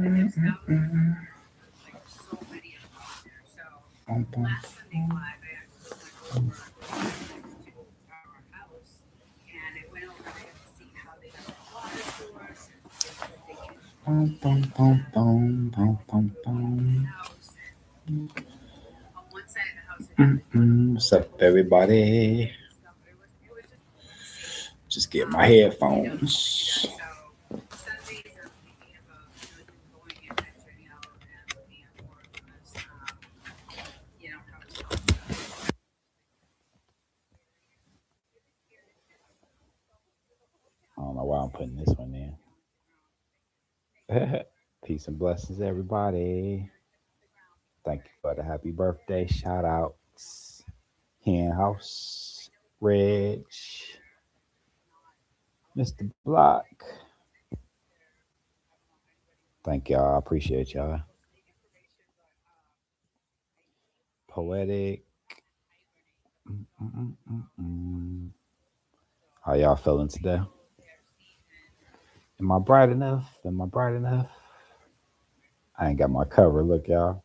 What's up, everybody? Just get my headphones. I don't know why I'm putting this one in. Peace and blessings, everybody. Thank you for the happy birthday shout outs. Hen House, Reg, Mr. Block. Thank y'all. I appreciate y'all. Poetic. Mm-mm-mm-mm. How y'all feeling today? Am I bright enough? Am I bright enough? I ain't got my cover. Look, y'all.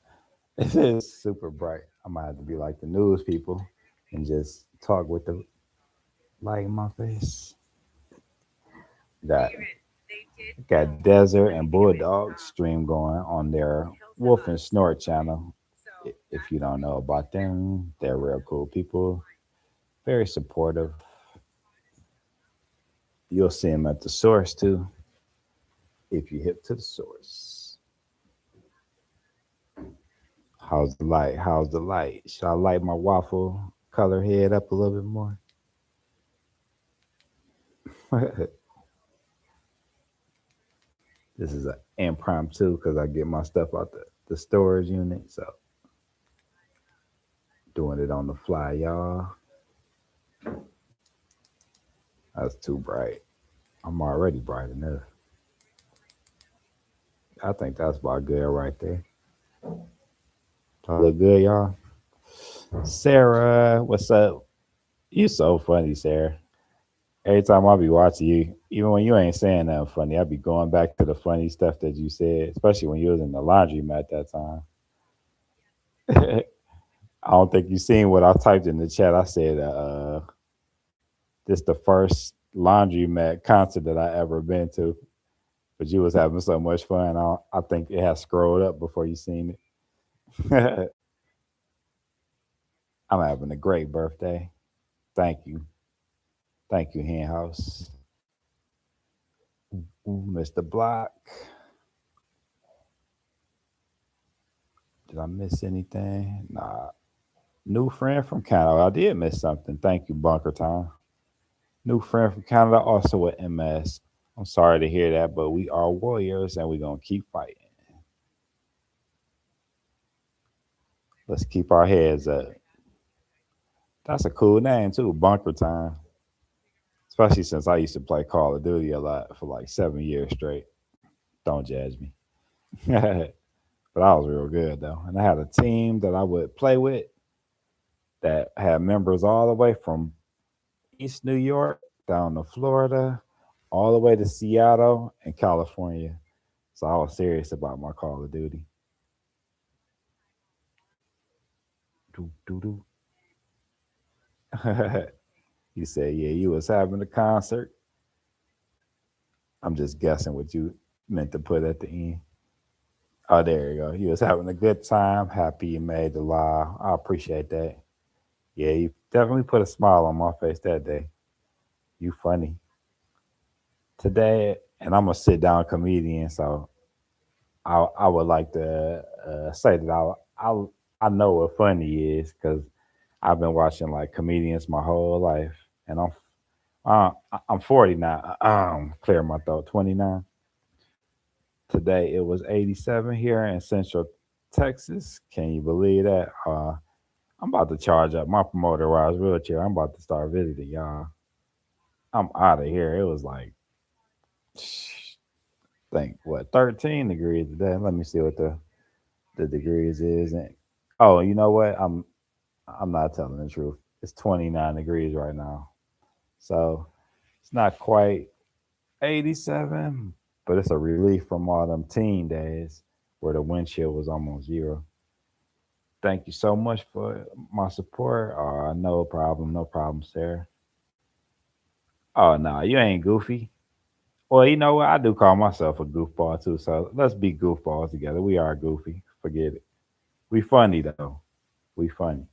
It is super bright. I might have to be like the news people and just talk with the light in my face. Got got Desert and Bulldog stream going on their Wolf and Snort channel. If you don't know about them, they're real cool people. Very supportive. You'll see them at the source too. If you hip to the source. How's the light? How's the light? Should I light my waffle color head up a little bit more? This is an impromptu because I get my stuff out the storage unit. So doing it on the fly, y'all. That's too bright. I'm already bright enough. I think that's about good right there. Do I look good, y'all? Sarah, what's up? You so funny, Sarah. Every time I be watching you, even when you ain't saying nothing funny, I be going back to the funny stuff that you said, especially when you was in the laundromat that time. I don't think you seen what I typed in the chat. I said, this the first laundromat concert that I ever been to. But you was having so much fun. I think it has scrolled up before you seen it. I'm having a great birthday. Thank you. Thank you, Hen House. Ooh, Mr. Block. Did I miss anything? Nah. New friend from Canada. I did miss something. Thank you, Bunker Time. New friend from Canada, also with MS. I'm sorry to hear that, but we are warriors and we're going to keep fighting. Let's keep our heads up. That's a cool name, too, Bunker Time. Especially since I used to play Call of Duty a lot for like 7 years straight. Don't judge me. But I was real good, though. And I had a team that I would play with that had members all the way from East New York down to Florida, all the way to Seattle and California. So I was serious about my Call of Duty. Doo, doo, doo. You said, yeah, you was having a concert. I'm just guessing what you meant to put at the end. Oh, there you go. You was having a good time. Happy you made the live. I appreciate that. Yeah, you definitely put a smile on my face that day. You funny. Today, and I'm a sit down comedian, so I would like to say that I know what funny is because I've been watching like comedians my whole life, and I'm 40 now. Clear my throat. 29. Today it was 87 here in Central Texas. Can you believe that? I'm about to charge up my motorized wheelchair. I'm about to start visiting y'all. I'm out of here. It was like think what 13 degrees today. Let me see what the degrees is. And oh, you know what? I'm not telling the truth. It's 29 degrees right now. So it's not quite 87, but it's a relief from all them teen days where the windshield was almost zero. Thank you so much for my support. No problem, no problem, Sarah. Oh no, you ain't goofy. Well, you know what? I do call myself a goofball too. So let's be goofballs together. We are goofy. Forget it. We funny though. We funny.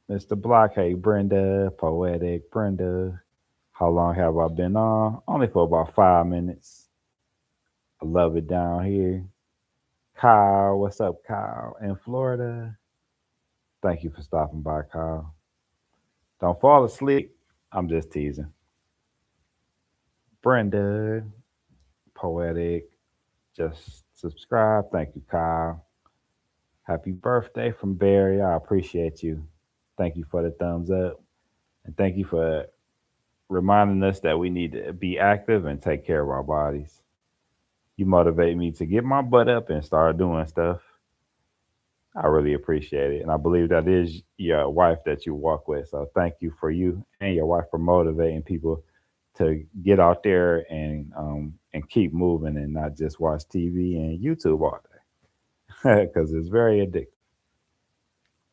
Mr. Block, hey Brenda, poetic Brenda. How long have I been on? Only for about 5 minutes. I love it down here. Kyle, what's up, Kyle? In Florida. Thank you for stopping by, Kyle. Don't fall asleep. I'm just teasing. Brenda, poetic. Just subscribe. Thank you, Kyle. Happy birthday from Barry. I appreciate you. Thank you for the thumbs up. And thank you for reminding us that we need to be active and take care of our bodies. You motivate me to get my butt up and start doing stuff. I really appreciate it. And I believe that is your wife that you walk with. So thank you for you and your wife for motivating people to get out there and keep moving and not just watch TV and YouTube all day because it's very addictive.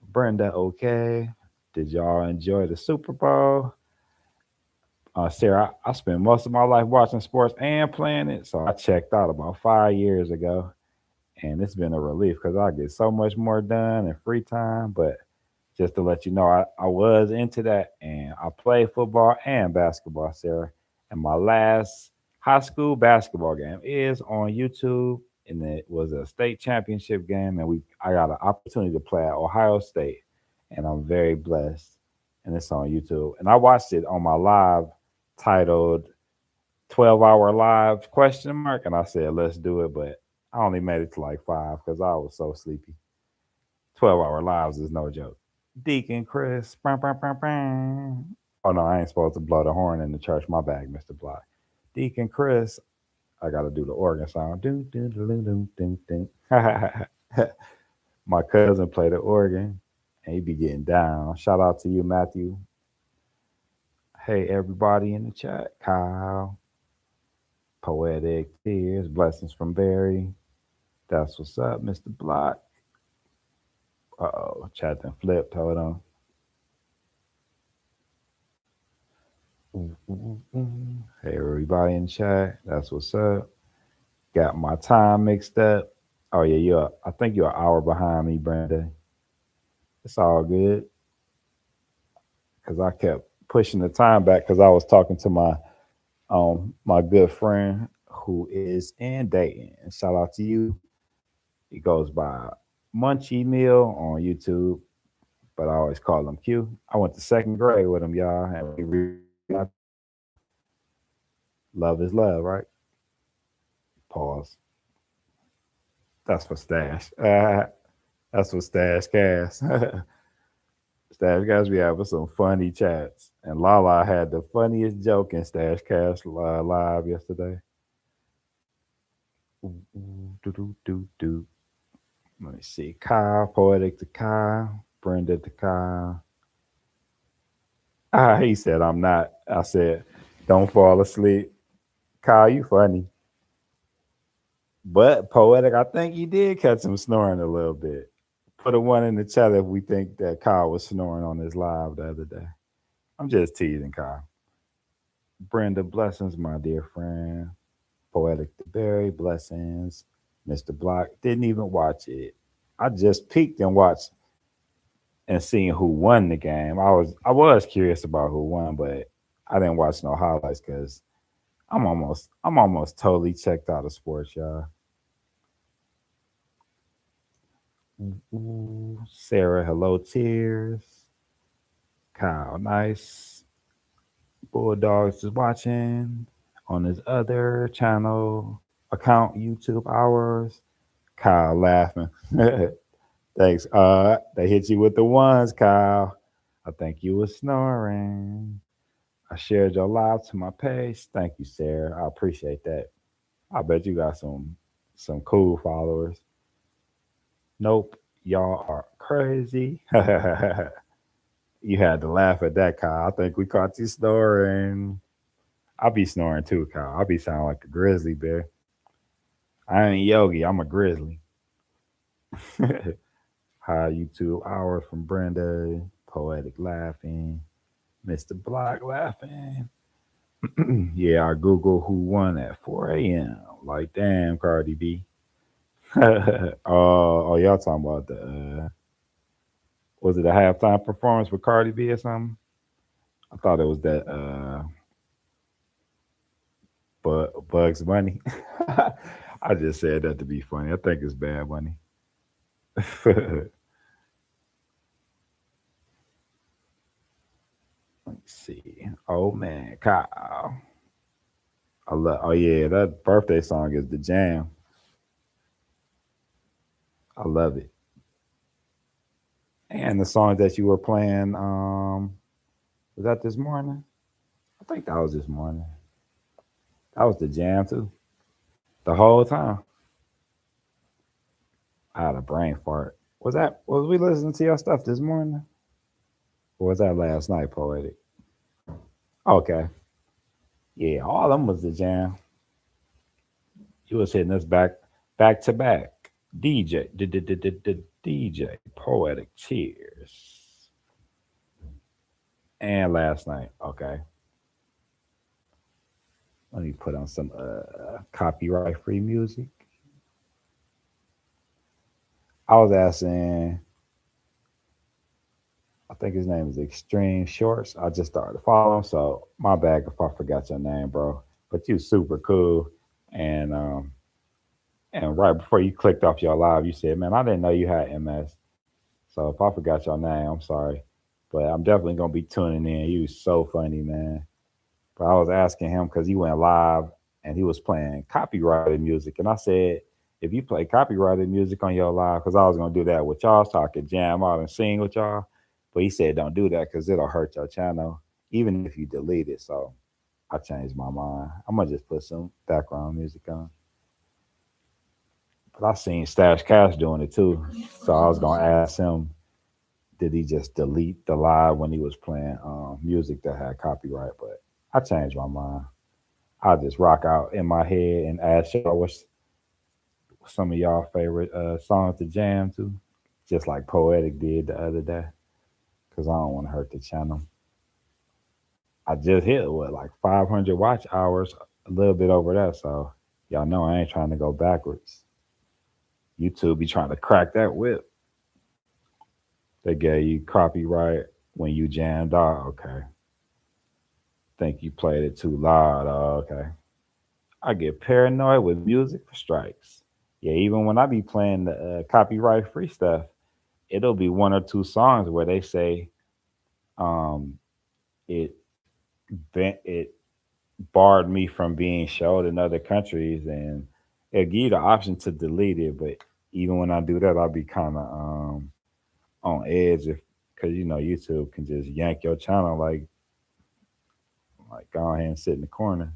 Brenda, okay. Did y'all enjoy the Super Bowl? Sarah, I spent most of my life watching sports and playing it. So I checked out about 5 years ago. And it's been a relief because I get so much more done in free time. But just to let you know, I was into that and I played football and basketball, Sarah. And my last high school basketball game is on YouTube. And it was a state championship game. And I got an opportunity to play at Ohio State. And I'm very blessed. And it's on YouTube. And I watched it on my live titled 12-hour live question mark. And I said, let's do it. But I only made it to like 5 because I was so sleepy. 12-hour lives is no joke. Deacon Chris. Bam, bam, bam, bam. Oh no, I ain't supposed to blow the horn in the church. My bag, Mr. Block. Deacon Chris. I gotta do the organ sound. Do, do, do, do, do, do, do. My cousin played the organ and he be getting down. Shout out to you, Matthew. Hey everybody in the chat. Kyle. Poetic Tears. Blessings from Barry. That's what's up, Mr. Block. Uh-oh, chat and flipped. Hold on. Hey, everybody in chat. That's what's up. Got my time mixed up. Oh, yeah, I think you're an hour behind me, Brenda. It's all good. Because I kept pushing the time back because I was talking to my good friend who is in Dayton. And shout out to you. He goes by Munchie Meal on YouTube, but I always call him Q. I went to second grade with him, y'all, and love is love, right? Pause. That's for Stash. That's for Stash Cast. Stash Cast, we having some funny chats. And Lala had the funniest joke in Stash Cast live yesterday. Do. Let me see. Kyle, Poetic to Kyle, Brenda to Kyle. He said, I'm not. I said, don't fall asleep. Kyle, you funny. But Poetic, I think you did catch him snoring a little bit. Put a one in the chat if we think that Kyle was snoring on his live the other day. I'm just teasing Kyle. Brenda, blessings, my dear friend. Poetic to Barry, blessings. Mr. Block, didn't even watch it. I just peeked and watched and seeing who won the game. I was curious about who won, but I didn't watch no highlights because I'm almost totally checked out of sports, y'all. Ooh, Sarah, hello, tears. Kyle, nice. Bulldogs is watching on his other channel account, YouTube hours. Kyle laughing. Thanks. They hit you with the ones, Kyle. I think you were snoring. I shared your live to my page. Thank you, Sarah. I appreciate that. I bet you got some cool followers. Nope, y'all are crazy. You had to laugh at that, Kyle. I think we caught you snoring. I be snoring too, Kyle. I be sounding like a grizzly bear. I ain't Yogi. I'm a grizzly. Hi, YouTube hours from Brenda. Poetic laughing. Mr. Block laughing. Yeah, I Google who won at 4 a.m. Like, damn, Cardi B. Oh, y'all talking about the, was it a halftime performance with Cardi B or something? I thought it was that Bugs Bunny. I just said that to be funny. I think it's Bad Bunny. Let's see. Oh man, Kyle. I love. Oh yeah, that birthday song is the jam. I love it. And the song that you were playing, was that this morning? I think that was this morning. That was the jam too. The whole time. I had a brain fart. Was we listening to your stuff this morning? Or was that last night, Poetic? Okay. Yeah, all of them was the jam. You was hitting us back to back. DJ, DJ, Poetic Cheers. And last night. Okay. Let me put on some copyright free music. I was asking, I think his name is Extreme Shorts. I just started following, so my bad if I forgot your name, bro. But you super cool. And right before you clicked off your live, you said, "Man, I didn't know you had MS." So if I forgot your name, I'm sorry. But I'm definitely gonna be tuning in. He was so funny, man. But I was asking him because he went live and he was playing copyrighted music. And I said, if you play copyrighted music on your live, because I was going to do that with y'all so I could jam out and sing with y'all. But he said, don't do that because it'll hurt your channel, even if you delete it. So I changed my mind. I'm going to just put some background music on. But I seen Stash Cash doing it too. So I was going to ask him, did he just delete the live when he was playing music that had copyright? But I changed my mind. I'll just rock out in my head and ask y'all what's some of y'all favorite songs to jam to, just like Poetic did the other day, because I don't want to hurt the channel. I just hit what, like 500 watch hours, a little bit over that. So y'all know I ain't trying to go backwards. YouTube be trying to crack that whip. They gave you copyright when you jammed out. Okay. Think you played it too loud. Oh, okay. I get paranoid with music for strikes. Yeah, even when I be playing the copyright free stuff, it'll be one or two songs where they say um, it it barred me from being showed in other countries, and it'll give you the option to delete it. But even when I do that, I'll be kind of on edge if because YouTube can just yank your channel like go ahead and sit in the corner.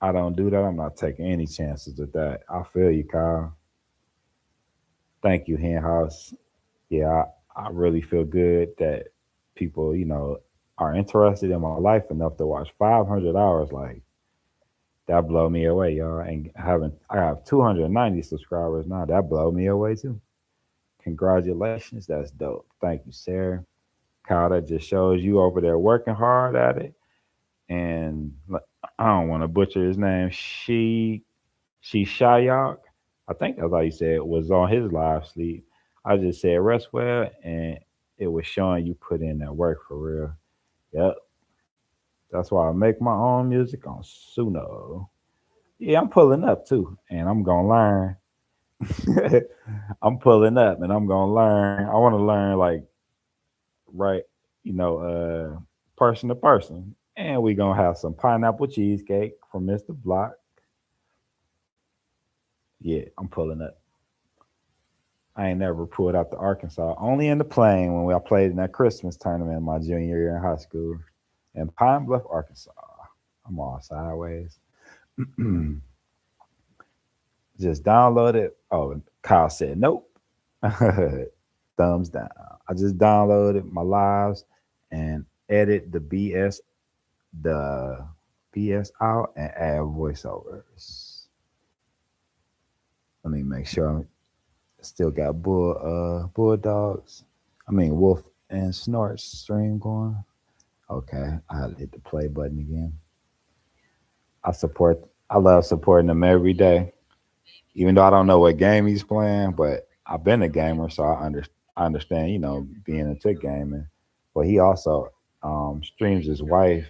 I don't do that. I'm not taking any chances with that. I feel you, Kyle. Thank you, Hen House. Yeah, I really feel good that people, are interested in my life enough to watch 500 hours. Like that blow me away, y'all. And I have 290 subscribers now. That blow me away too. Congratulations, that's dope. Thank you, Sarah. Kyle, that just shows you over there working hard at it. And I don't want to butcher his name. She Shayak, I think that's how you said it, was on his live sleep. I just said rest well, and it was showing you put in that work for real. Yep. That's why I make my own music on Suno. Yeah, I'm pulling up too, and I'm gonna learn. I'm pulling up, and I'm gonna learn. I want to learn like right, person to person, and we gonna have some pineapple cheesecake from Mr. Block. Yeah, I'm pulling up. I ain't never pulled out to Arkansas. Only in the plane when I played in that Christmas tournament my junior year in high school in Pine Bluff, Arkansas. I'm all sideways. Just download it. Oh, Kyle said nope. Thumbs down. I just downloaded my lives and edit the BS, the BS out and add voiceovers. Let me make sure I still got bulldogs. I mean wolf and snort stream going. Okay, I had to hit the play button again. I support. I love supporting them every day, even though I don't know what game he's playing. But I've been a gamer, so I understand. Being into gaming. But he also streams his wife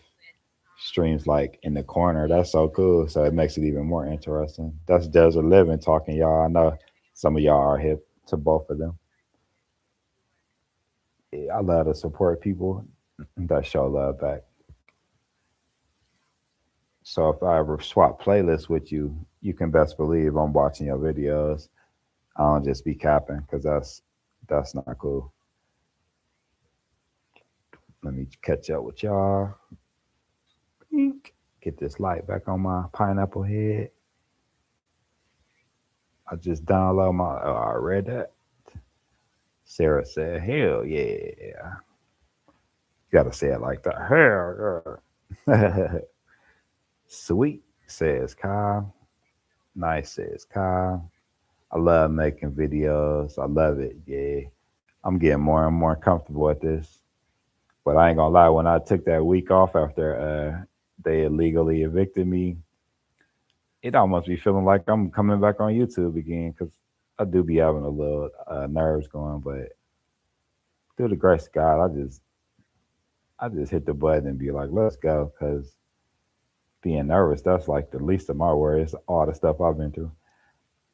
streams like in the corner. That's so cool. So it makes it even more interesting. That's Desert Living talking, y'all. I know some of y'all are hip to both of them. Yeah, I love to support people that show love back. So if I ever swap playlists with you, you can best believe I'm watching your videos. I don't just be capping because that's not cool. Let me catch up with y'all. Get this light back on my pineapple head. I just download my. Oh, I read that. Sarah said, "Hell yeah." You gotta say it like that. Hell yeah. Sweet says Kyle. Nice says Kyle. I love making videos. I love it. Yeah. I'm getting more and more comfortable at this. But I ain't gonna lie, when I took that week off after they illegally evicted me, it almost be feeling like I'm coming back on YouTube again because I do be having a little nerves going. But through the grace of God, I just hit the button and be like, let's go. Because being nervous, that's like the least of my worries, all the stuff I've been through.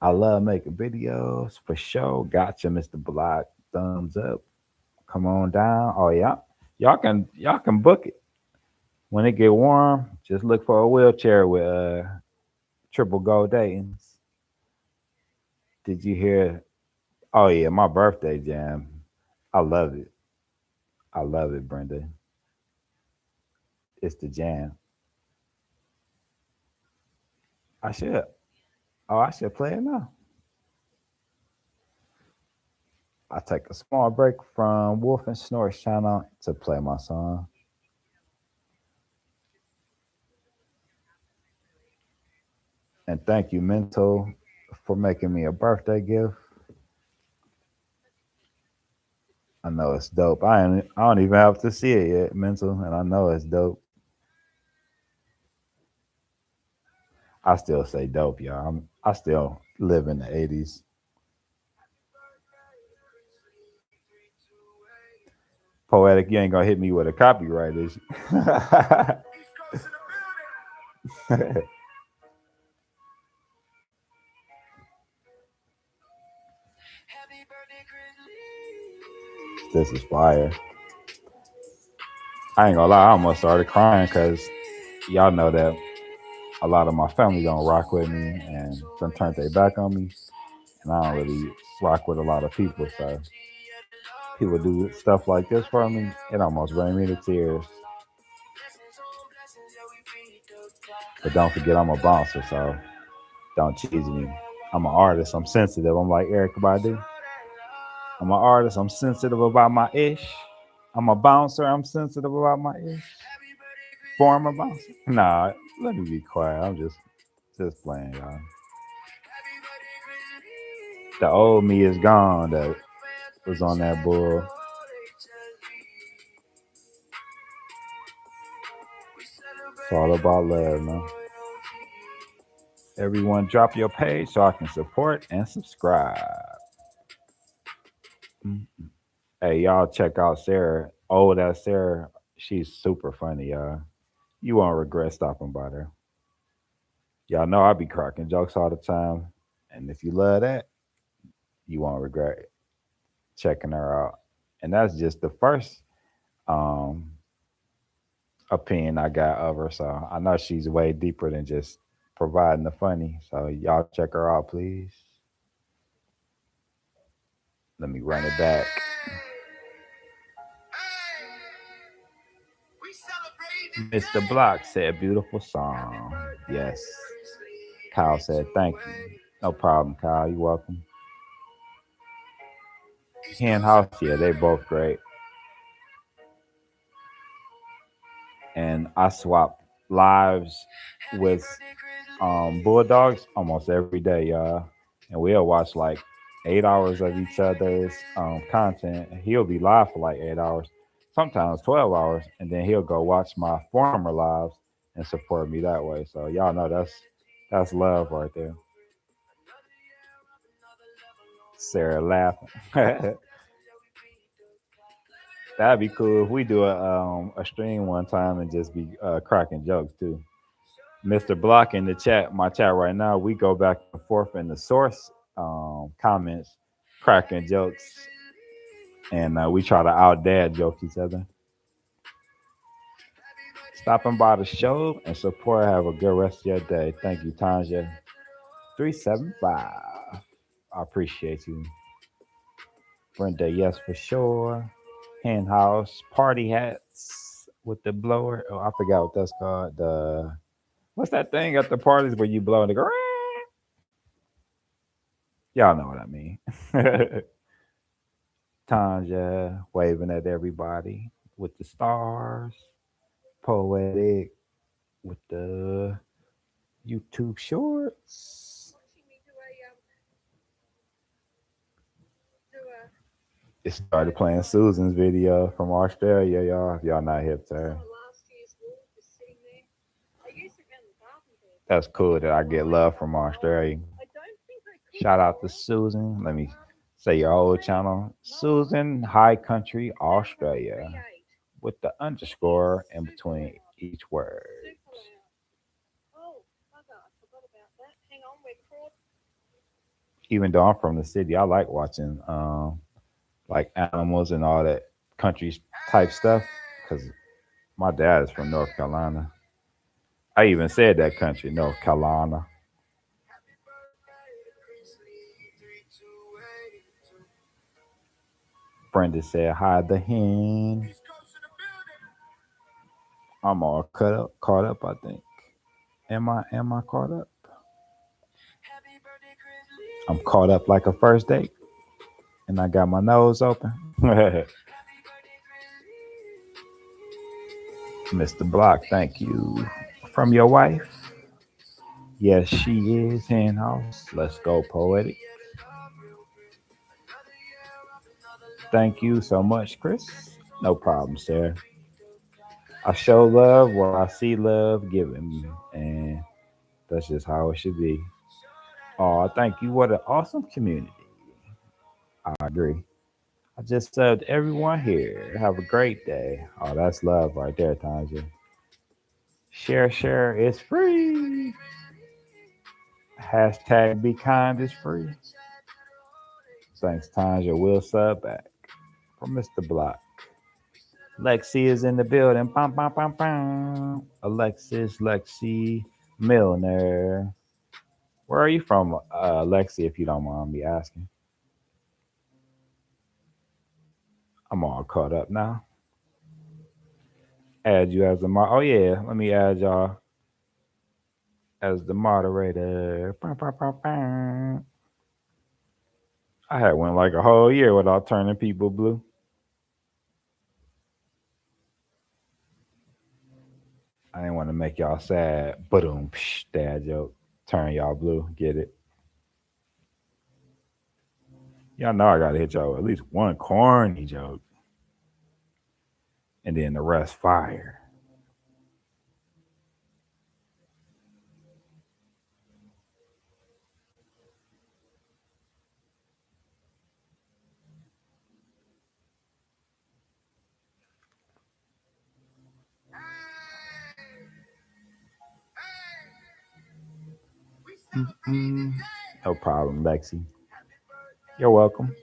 I love making videos for sure. Gotcha, Mr. Block. Thumbs up. Come on down. Oh yeah. Y'all can book it. When it get warm, just look for a wheelchair with triple gold datings. Did you hear? Oh yeah, my birthday jam. I love it. I love it, Brenda. It's the jam. I should. Oh, I should play it now. I take a small break from Wolf and Snore's channel to play my song. And thank you, Mental, for making me a birthday gift. I know it's dope. I don't even have to see it yet, Mental, and I know it's dope. I still say dope, y'all. I still live in the '80s. Poetic, you ain't gonna hit me with a copyright issue. This is fire. I ain't gonna lie, I almost started crying because y'all know that a lot of my family don't rock with me and some turned their back on me, and I don't really rock with a lot of people. So people do stuff like this for me, it almost bring me to tears. But don't forget, I'm a bouncer, so don't cheese me. I'm an artist. I'm sensitive. I'm like Eric Badu. I'm an artist. I'm sensitive about my ish. I'm a bouncer. I'm sensitive about my ish. Former bouncer. Nah, let me be quiet. I'm just playing, y'all. The old me is gone. That was on that bull. It's all about love, man. Everyone, drop your page so I can support and subscribe. Mm. Hey, y'all, check out Sarah. Oh, that Sarah. She's super funny, y'all. You won't regret stopping by there. Y'all know I be cracking jokes all the time, and if you love that, you won't regret checking her out. And that's just the first um, opinion I got of her. So I know she's way deeper than just providing the funny. So y'all check her out, please. Let me run it back. Mr. Block said, beautiful song. Yes. Kyle said, thank you. No problem, Kyle. You're welcome. Hen House, yeah, they both great. And I swapped. lives with Bulldogs almost every day, y'all. And we'll watch like 8 hours of each other's content. He'll be live for like 8 hours, sometimes 12 hours, and then he'll go watch my former lives and support me that way. So y'all know that's love right there. Sarah laughing. That'd be cool if we do a stream one time and just be cracking jokes too. Mr. Block in the chat, my chat right now, we go back and forth in the source comments, cracking jokes, and we try to out dad joke each other. Stopping by the show and support. Have a good rest of your day. Thank you, Tanja. 375. I appreciate you. Brenda, yes, for sure. Hen house, party hats with the blower. Oh, I forgot what that's called. The what's that thing at the parties where you blow and they go? Y'all know what I mean. Tanja waving at everybody with the stars. Poetic with the YouTube shorts. It started playing Susan's video from Australia, y'all. If y'all not hip to her. That's cool that I get love from Australia. Shout out to Susan. Let me say your old channel. Susan High Country Australia with the underscore in between each word. Even though I'm from the city, I like watching like animals and all that country type stuff because my dad is from North Carolina. I even said that country, North Carolina. Brenda said, "Hi, the hen." I'm all caught up. I think. Am I caught up? I'm caught up like a first date, and I got my nose open. Mr. Block, thank you. From your wife? Yes, she is in house. Let's go, poetic. Thank you so much, Chris. No problem, sir. I show love where I see love given me, and that's just how it should be. Oh, thank you. What an awesome community. I agree. I just served everyone here. Have a great day. Oh, that's love right there, Tanja. Share is free. Hashtag be kind is free. Thanks, Tanja. Will sub back from Mr. Block. Lexi is in the building. Bam, bam, bam, bam. Alexis, Lexi, Milner. Where are you from, Lexi, if you don't mind me asking? I'm all caught up now. Add you as the Oh yeah, let me add y'all as the moderator. Bah, bah, bah, bah. I had went like a whole year without turning people blue. I didn't want to make y'all sad. Boom, dad joke. Turn y'all blue. Get it? Y'all know I gotta hit y'all with at least one corny joke, and then the rest fire. Mm, no problem, Lexi. You're welcome.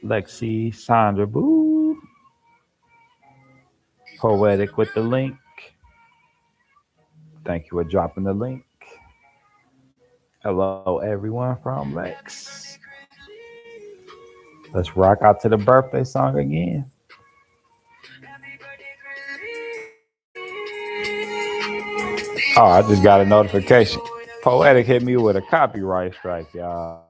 Lexi, Sandra, boo. Poetic with the link. Thank you for dropping the link. Hello, everyone from Lex. Let's rock out to the birthday song again. Oh, I just got a notification. Poetic hit me with a copyright strike, y'all.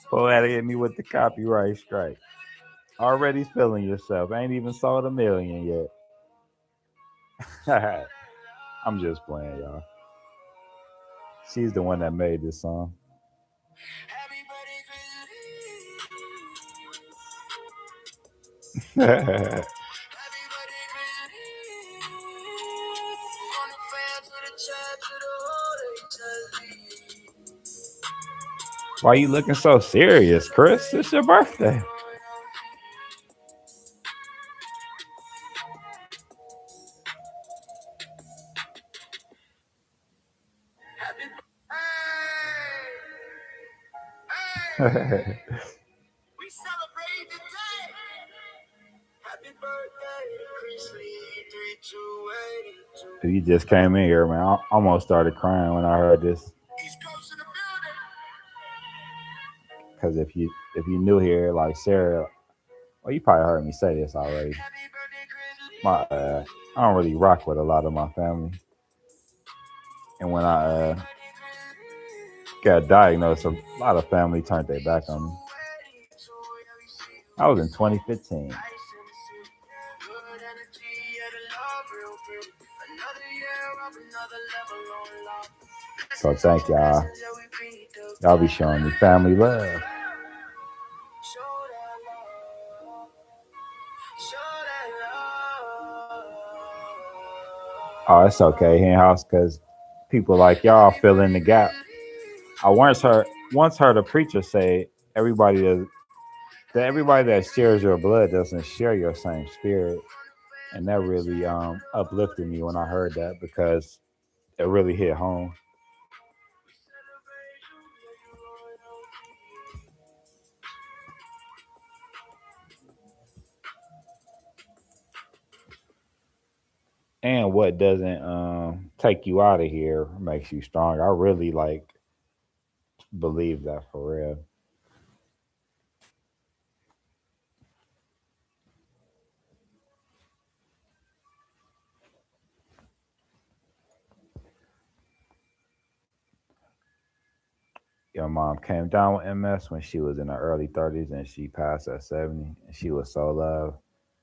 Poetic hit me with the copyright strike. Already feeling yourself. Ain't even sold a million yet. I'm just playing, y'all. She's the one that made this song. Why you looking so serious, Chris? It's your birthday. You just came in here, man. I almost started crying when I heard this. Because if you new here, like Sarah, well, you probably heard me say this already. I don't really rock with a lot of my family, and when I got diagnosed, a lot of family turned their back on me. I was in 2015. So thank y'all. Y'all be showing me family love. Oh, it's okay, hen house, because people like y'all fill in the gap. I once heard a preacher say everybody that shares your blood doesn't share your same spirit, and that really uplifted me when I heard that because it really hit home. And what doesn't take you out of here makes you stronger. I really believe that for real. Your mom came down with MS when she was in her early 30s and she passed at 70. And she was so loved.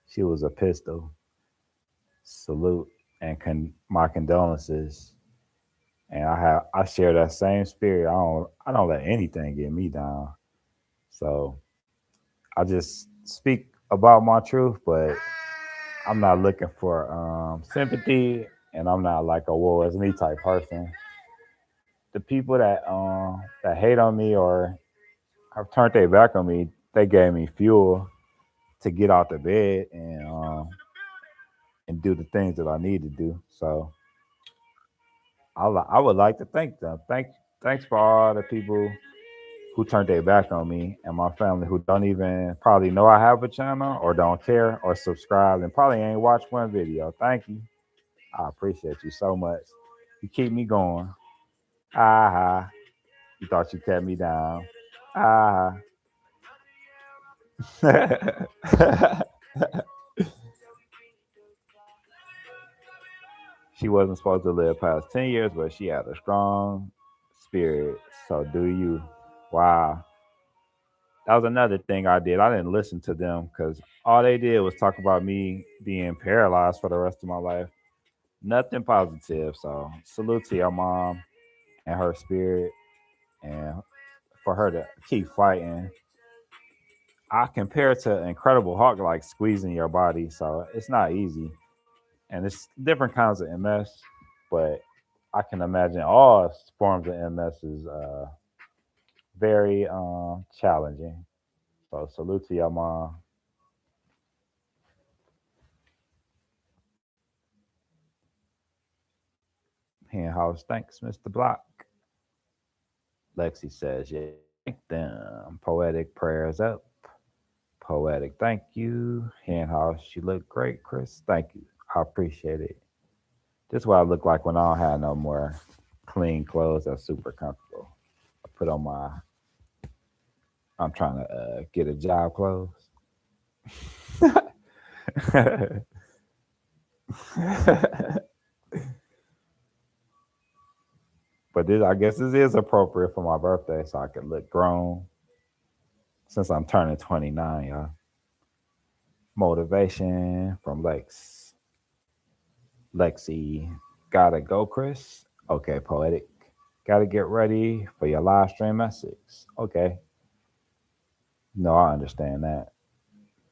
She was a pistol. Salute and my condolences. And I share that same spirit. I don't let anything get me down. So I just speak about my truth, but I'm not looking for sympathy, and I'm not like a woe is me type person. The people that hate on me or have turned their back on me, they gave me fuel to get out the bed and do the things that I need to do. So I would like to thank them. Thanks for all the people who turned their back on me and my family who don't even probably know I have a channel or don't care or subscribe and probably ain't watched one video. Thank you. I appreciate you so much. You keep me going. Ah, you thought you kept me down. Ah. She wasn't supposed to live past 10 years, but she had a strong spirit. So do you. Wow. That was another thing I did. I didn't listen to them because all they did was talk about me being paralyzed for the rest of my life. Nothing positive. So salute to your mom and her spirit and for her to keep fighting. I compare it to Incredible Hulk, like squeezing your body. So it's not easy. And it's different kinds of MS, but I can imagine all forms of MS is very challenging. So salute to your mom. Hen house, thanks, Mr. Block. Lexi says, yeah, thank them. Poetic prayers up. Poetic, thank you. Hen house, you look great, Chris. Thank you. I appreciate it. This is what I look like when I don't have no more clean clothes that's super comfortable. I put on I'm trying to get a job clothes. But this, I guess this is appropriate for my birthday, so I can look grown. since I'm turning 29, y'all. Motivation from Lexi. Gotta go, Chris. Okay, poetic. Gotta get ready for your live stream at 6. Okay. No, I understand that.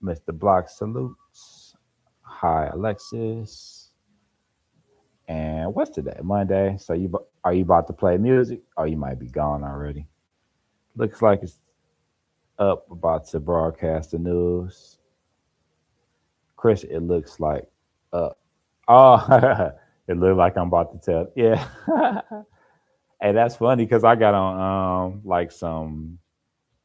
Mr. Block salutes. Hi, Alexis. And what's today? Monday. So are you about to play music? Or you might be gone already. Looks like it's up, about to broadcast the news. Chris, it looks like up. Oh, it looked like I'm about to tell. Yeah. Hey, that's funny because I got on like some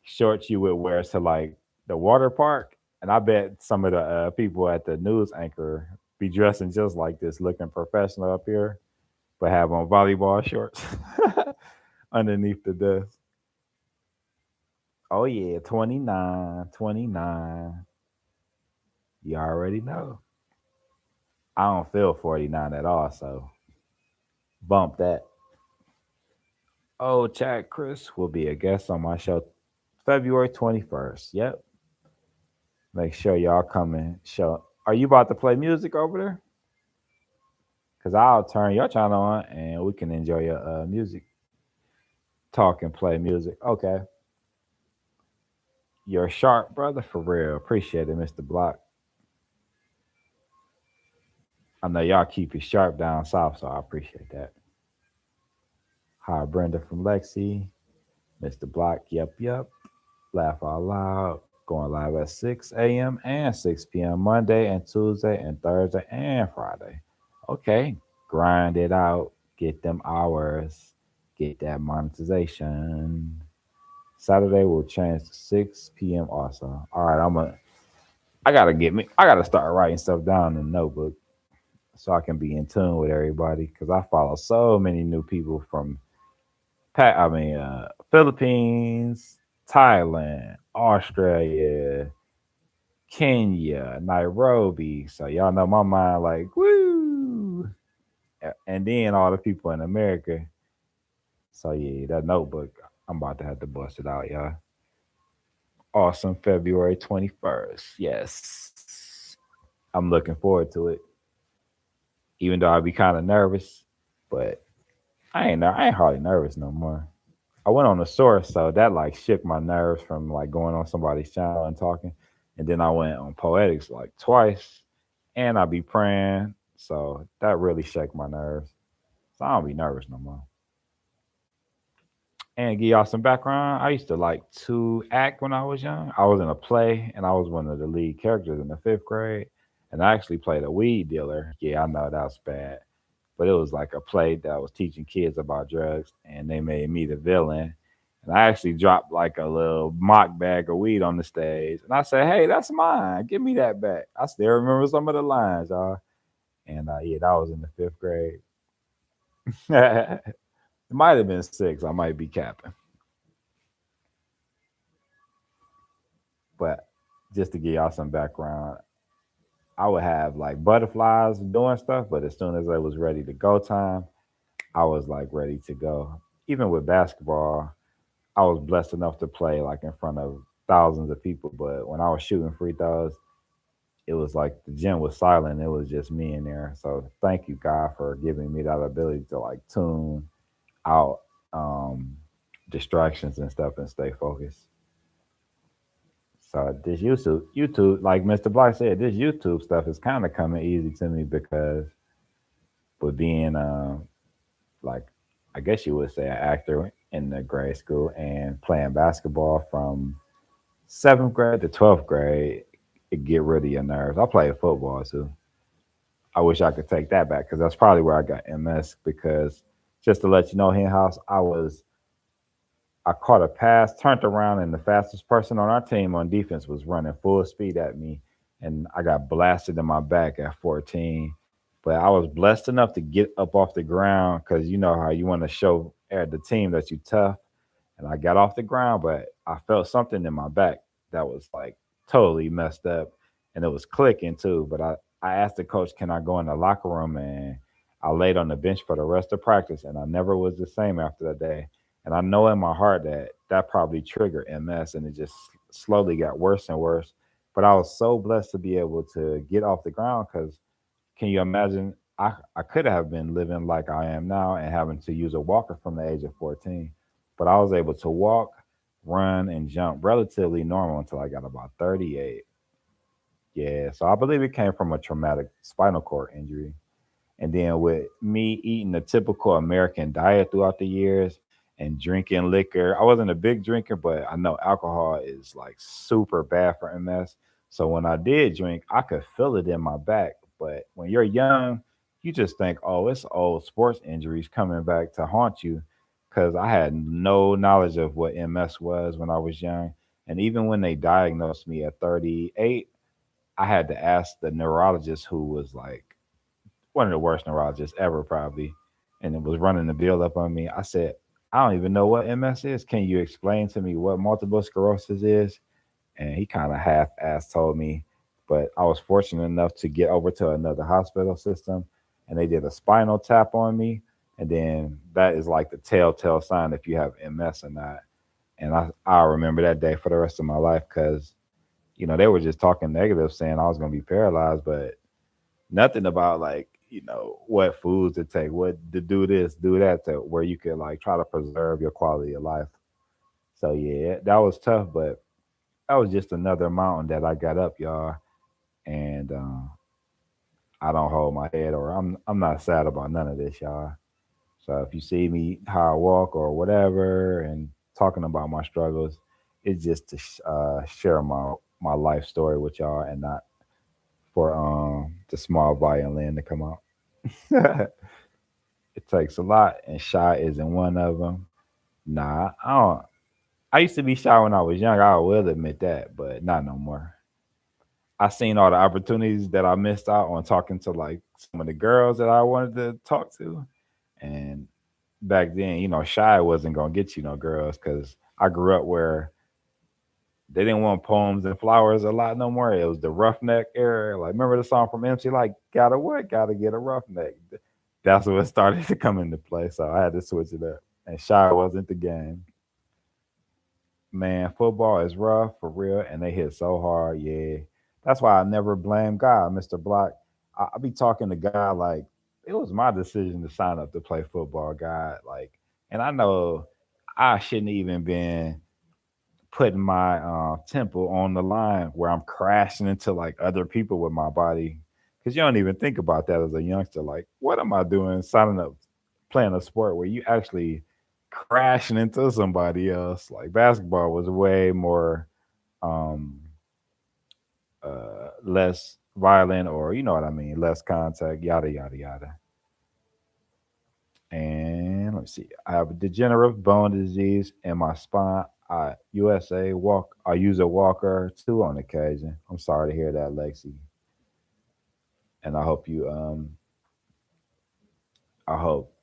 shorts you would wear to like the water park, and I bet some of the people at the news anchor be dressing just like this, looking professional up here, but have on volleyball shorts underneath the desk. Oh yeah, 29, 29. You already know. I don't feel 49 at all, so bump that. Oh, Chad Chris will be a guest on my show February 21st. Yep. Make sure y'all come and show. Are you about to play music over there? Because I'll turn your channel on and we can enjoy your music. Talk and play music. Okay. You're sharp, brother, for real. Appreciate it, Mr. Block. I know y'all keep it sharp down south, so I appreciate that. Hi, Brenda from Lexi. Mr. Block, yep, yep. Laugh Out Loud. Going live at 6 a.m. and 6 p.m. Monday and Tuesday and Thursday and Friday. Okay. Grind it out. Get them hours. Get that monetization. Saturday will change to 6 p.m. also. All right, I gotta start writing stuff down in a notebook so I can be in tune with everybody because I follow so many new people from Philippines, Thailand, Australia, Kenya, Nairobi. So y'all know my mind like woo. And then all the people in America. So yeah, that notebook, I'm about to have to bust it out, y'all. Awesome February 21st. Yes. I'm looking forward to it. Even though I'd be kind of nervous, but I ain't hardly nervous no more. I went on the source, so that like shook my nerves from like going on somebody's channel and talking. And then I went on poetics like twice, and I be praying, so that really shook my nerves. So I don't be nervous no more. And give y'all some background. I used to like to act when I was young. I was in a play, and I was one of the lead characters in the 5th grade. And I actually played a weed dealer. Yeah, I know that was bad, but it was like a play that was teaching kids about drugs, and they made me the villain. And I actually dropped like a little mock bag of weed on the stage, and I said, "Hey, that's mine. Give me that back." I still remember some of the lines, y'all. And yeah, that was in the 5th grade. It might have been 6. I might be capping, but just to give y'all some background, I would have like butterflies doing stuff, but as soon as it was ready to go time, I was like ready to go. Even with basketball, I was blessed enough to play like in front of thousands of people, but when I was shooting free throws, it was like the gym was silent. It was just me in there. So thank you, God, for giving me that ability to like tune out distractions and stuff and stay focused. So this YouTube, like Mr. Black said, this YouTube stuff is kind of coming easy to me because with being like I guess you would say an actor in the grade school and playing basketball from 7th grade to 12th grade, it get rid of your nerves. I played football too. I wish I could take that back because that's probably where I got MS. Because just to let you know, Hen House, I caught a pass, turned around, and the fastest person on our team on defense was running full speed at me, and I got blasted in my back at 14. But I was blessed enough to get up off the ground because you know how you want to show the team that you tough. And I got off the ground, but I felt something in my back that was like totally messed up, and it was clicking too. But I asked the coach, "Can I go in the locker room?" And I laid on the bench for the rest of practice, and I never was the same after that day. And I know in my heart that that probably triggered MS, and it just slowly got worse and worse. But I was so blessed to be able to get off the ground because can you imagine? I could have been living like I am now and having to use a walker from the age of 14, but I was able to walk, run, and jump relatively normal until I got about 38. Yeah, so I believe it came from a traumatic spinal cord injury. And then with me eating the typical American diet throughout the years and drinking liquor, I wasn't a big drinker, but I know alcohol is like super bad for MS. So when I did drink, I could feel it in my back. But when you're young, you just think, oh, it's old sports injuries coming back to haunt you. Because I had no knowledge of what MS was when I was young. And even when they diagnosed me at 38, I had to ask the neurologist who was like one of the worst neurologists ever, probably, and it was running the bill up on me. I said, I don't even know what MS is. Can you explain to me what multiple sclerosis is? And he kind of half-assed told me, but I was fortunate enough to get over to another hospital system, and they did a spinal tap on me, and then that is like the telltale sign if you have MS or not. And I remember that day for the rest of my life because they were just talking negative, saying I was going to be paralyzed, but nothing about like what foods to take, what to do this, do that, to where you could like try to preserve your quality of life. So yeah, that was tough, but that was just another mountain that I got up, y'all. And I don't hold my head, or I'm not sad about none of this, y'all. So if you see me how I walk or whatever, and talking about my struggles, it's just to share my life story with y'all, and not for the small violin to come out. It takes a lot, and shy isn't one of them. Nah, I don't. I used to be shy when I was young. I will admit that, but not no more. I seen all the opportunities that I missed out on talking to like some of the girls that I wanted to talk to, and back then, shy wasn't gonna get you no girls because I grew up where they didn't want poems and flowers a lot no more. It was the roughneck era. Like, remember the song from MC, like, gotta what? Gotta get a roughneck. That's what started to come into play. So I had to switch it up. And shy wasn't the game. Man, football is rough for real, and they hit so hard. Yeah. That's why I never blame God, Mr. Block. I be talking to God like it was my decision to sign up to play football, God. Like, and I know I shouldn't even been putting my temple on the line where I'm crashing into like other people with my body. Because you don't even think about that as a youngster. Like, what am I doing signing up, playing a sport where you actually crashing into somebody else? Like, basketball was way more, um, less violent, or you know what I mean, less contact, yada, yada, yada. And let me see. I have a degenerative bone disease in my spine. USA walk. I use a walker too on occasion. I'm sorry to hear that, Lexi. And I hope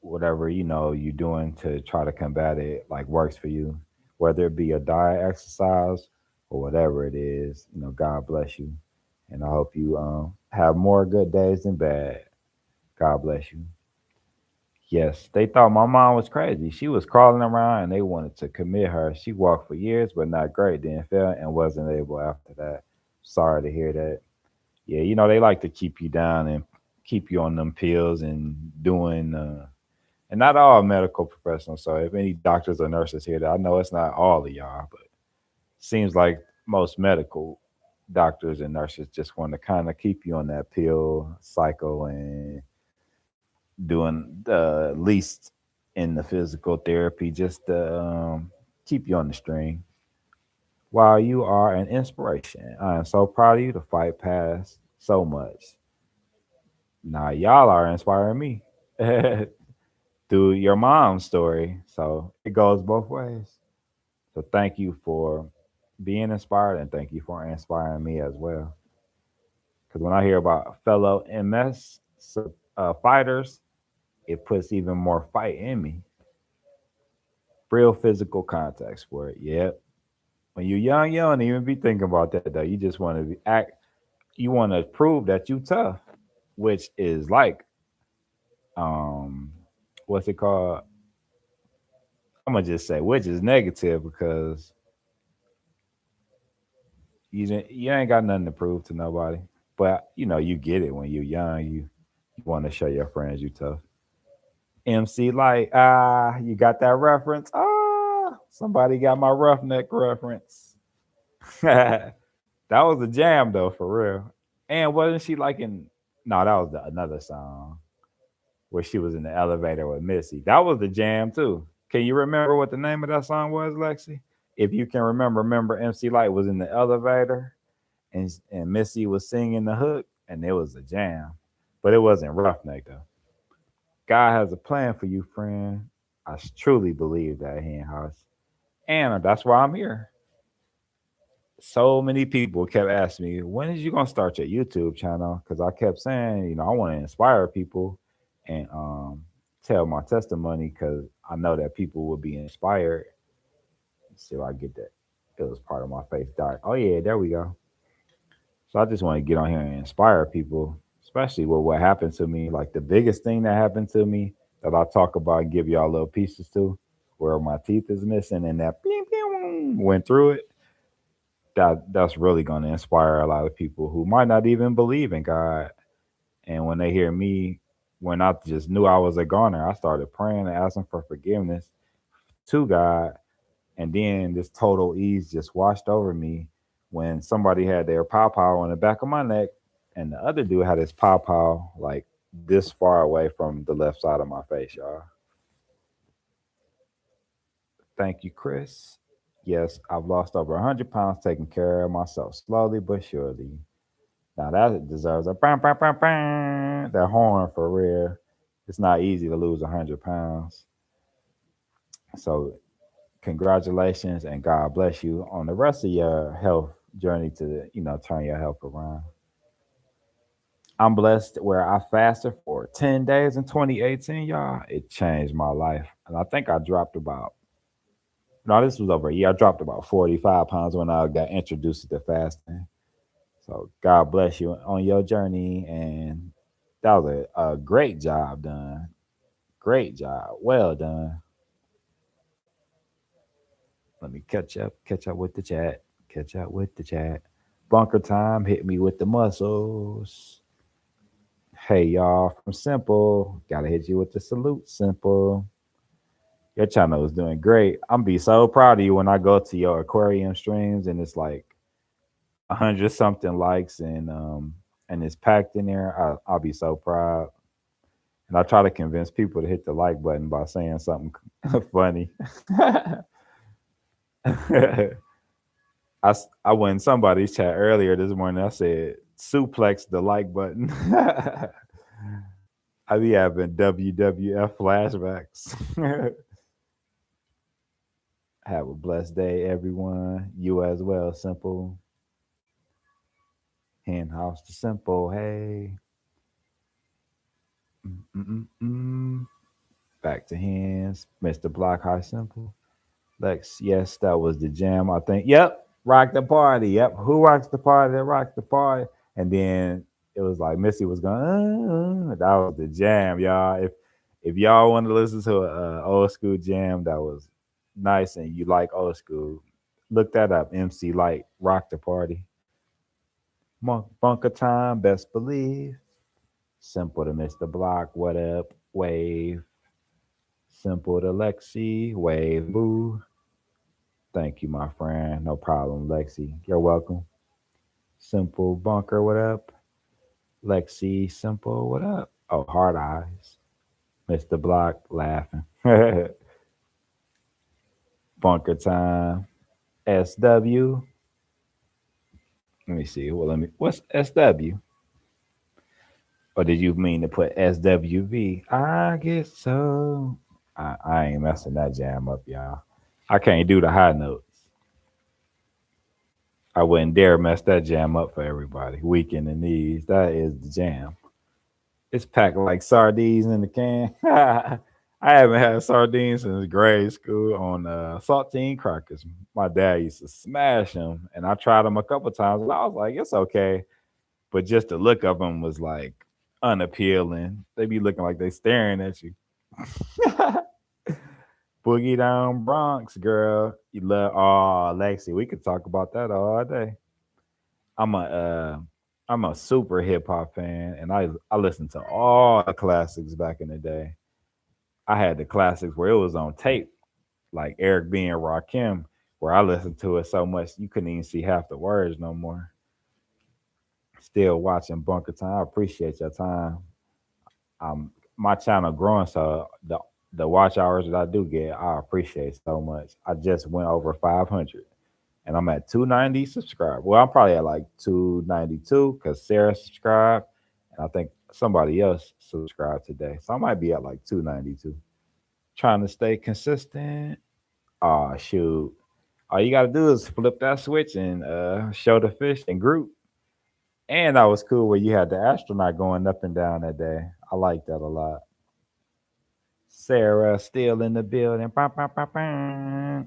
whatever you're doing to try to combat it like works for you, whether it be a diet, exercise, or whatever it is. God bless you, and I hope you have more good days than bad. God bless you. Yes, they thought my mom was crazy. She was crawling around and they wanted to commit her. She walked for years, but not great. Then fell and wasn't able after that. Sorry to hear that. Yeah, they like to keep you down and keep you on them pills and doing, and not all medical professionals. So if any doctors or nurses hear that, I know it's not all of y'all, but seems like most medical doctors and nurses just want to kind of keep you on that pill cycle and doing the least in the physical therapy just to keep you on the string. While you are an inspiration, I am so proud of you to fight past so much. Now, y'all are inspiring me through your mom's story. So it goes both ways. So thank you for being inspired, and thank you for inspiring me as well. Because when I hear about fellow MS fighters, it puts even more fight in me. Real physical contact sport. Yep. When you're young, you don't even be thinking about that though. You just want to be act. You want to prove that you tough, which is like, um, what's it called? I'm gonna just say which is negative because You ain't got nothing to prove to nobody. But you get it when you're young. You want to show your friends you tough. MC Light, you got that reference? Somebody got my roughneck reference. That was a jam though, for real. And wasn't she like in? No, that was another song where she was in the elevator with Missy. That was the jam too. Can you remember what the name of that song was, Lexi? If you can remember MC Light was in the elevator and Missy was singing the hook, and it was a jam. But it wasn't Roughneck though. God has a plan for you, friend. I truly believe that, Hen House. And that's why I'm here. So many people kept asking me, when is you gonna start your YouTube channel? Because I kept saying, I want to inspire people and tell my testimony because I know that people will be inspired. Let's see if I get that. It was part of my face died. Oh yeah, there we go. So I just want to get on here and inspire people, especially with what happened to me. Like the biggest thing that happened to me that I talk about and give y'all little pieces to, where my teeth is missing and that went through it. That's really going to inspire a lot of people who might not even believe in God. And when they hear me, when I just knew I was a goner, I started praying and asking for forgiveness to God. And then this total ease just washed over me when somebody had their pow pow on the back of my neck, and the other dude had his pow pow like this far away from the left side of my face, y'all. Thank you, Chris. Yes, I've lost over 100 pounds taking care of myself slowly but surely. Now that deserves a bam, bam, bam, bam, that horn for real. It's not easy to lose 100 pounds. So congratulations and God bless you on the rest of your health journey to turn your health around. I'm blessed where I fasted for 10 days in 2018, y'all. It changed my life. And I think I dropped about, no, this was over a year. I dropped about 45 pounds when I got introduced to fasting. So God bless you on your journey. And that was a great job done. Great job. Well done. Let me catch up with the chat, catch up with the chat. Bunker time, hit me with the muscles. Hey y'all, from Simple, gotta hit you with the salute, Simple. Your channel is doing great. I'm be so proud of you when I go to your aquarium streams and it's like 100 something likes and it's packed in there. I'll be so proud. And I try to convince people to hit the like button by saying something funny. I went in somebody's chat earlier this morning. I said, suplex the like button. I be having WWF flashbacks. Have a blessed day, everyone. You as well, Simple. Hen house to Simple. Hey. Mm-mm-mm. Back to hands. Mr. Block High Simple. Lex, yes, that was the jam. I think. Yep, rock the party. Yep, who rocks the party? That rock the party. And then it was like Missy was going. That was the jam, y'all. If y'all want to listen to a old school jam that was nice and you like old school, look that up. MC Light, rock the party. Bunker time, best believe. Simple to Mr. Block. What up? Wave. Simple to Lexi. Wave. Boo. Thank you, my friend. No problem, Lexi. You're welcome. Simple Bunker, what up? Lexi, Simple, what up? Oh, hard eyes. Mr. Block laughing. Bunker time. SW. Let me see. Well, what's SW? Or did you mean to put SWV? I guess so. I ain't messing that jam up, y'all. I can't do the high notes. I wouldn't dare mess that jam up for everybody. Weak in the knees. That is the jam. It's packed like sardines in the can. I haven't had sardines since grade school on saltine crackers. My dad used to smash them, and I tried them a couple times, and I was like, it's okay. But just the look of them was like unappealing. They be looking like they staring at you. Boogie Down Bronx, girl. You love, oh, Lexi, we could talk about that all day. I'm a I'm a super hip hop fan, and I listened to all the classics back in the day. I had the classics where it was on tape, like Eric B and Rakim, where I listened to it so much you couldn't even see half the words no more. Still watching Bunker Time. I appreciate your time. My channel growing, so the watch hours that I do get, I appreciate so much. I just went over 500, and I'm at 290 subscribed. Well, I'm probably at like 292 because Sarah subscribed, and I think somebody else subscribed today, so I might be at like 292. Trying to stay consistent. Oh shoot! All you gotta do is flip that switch and show the fish and group. And that was cool where you had the astronaut going up and down that day. I like that a lot. Sarah still in the building. Bah, bah, bah, bah.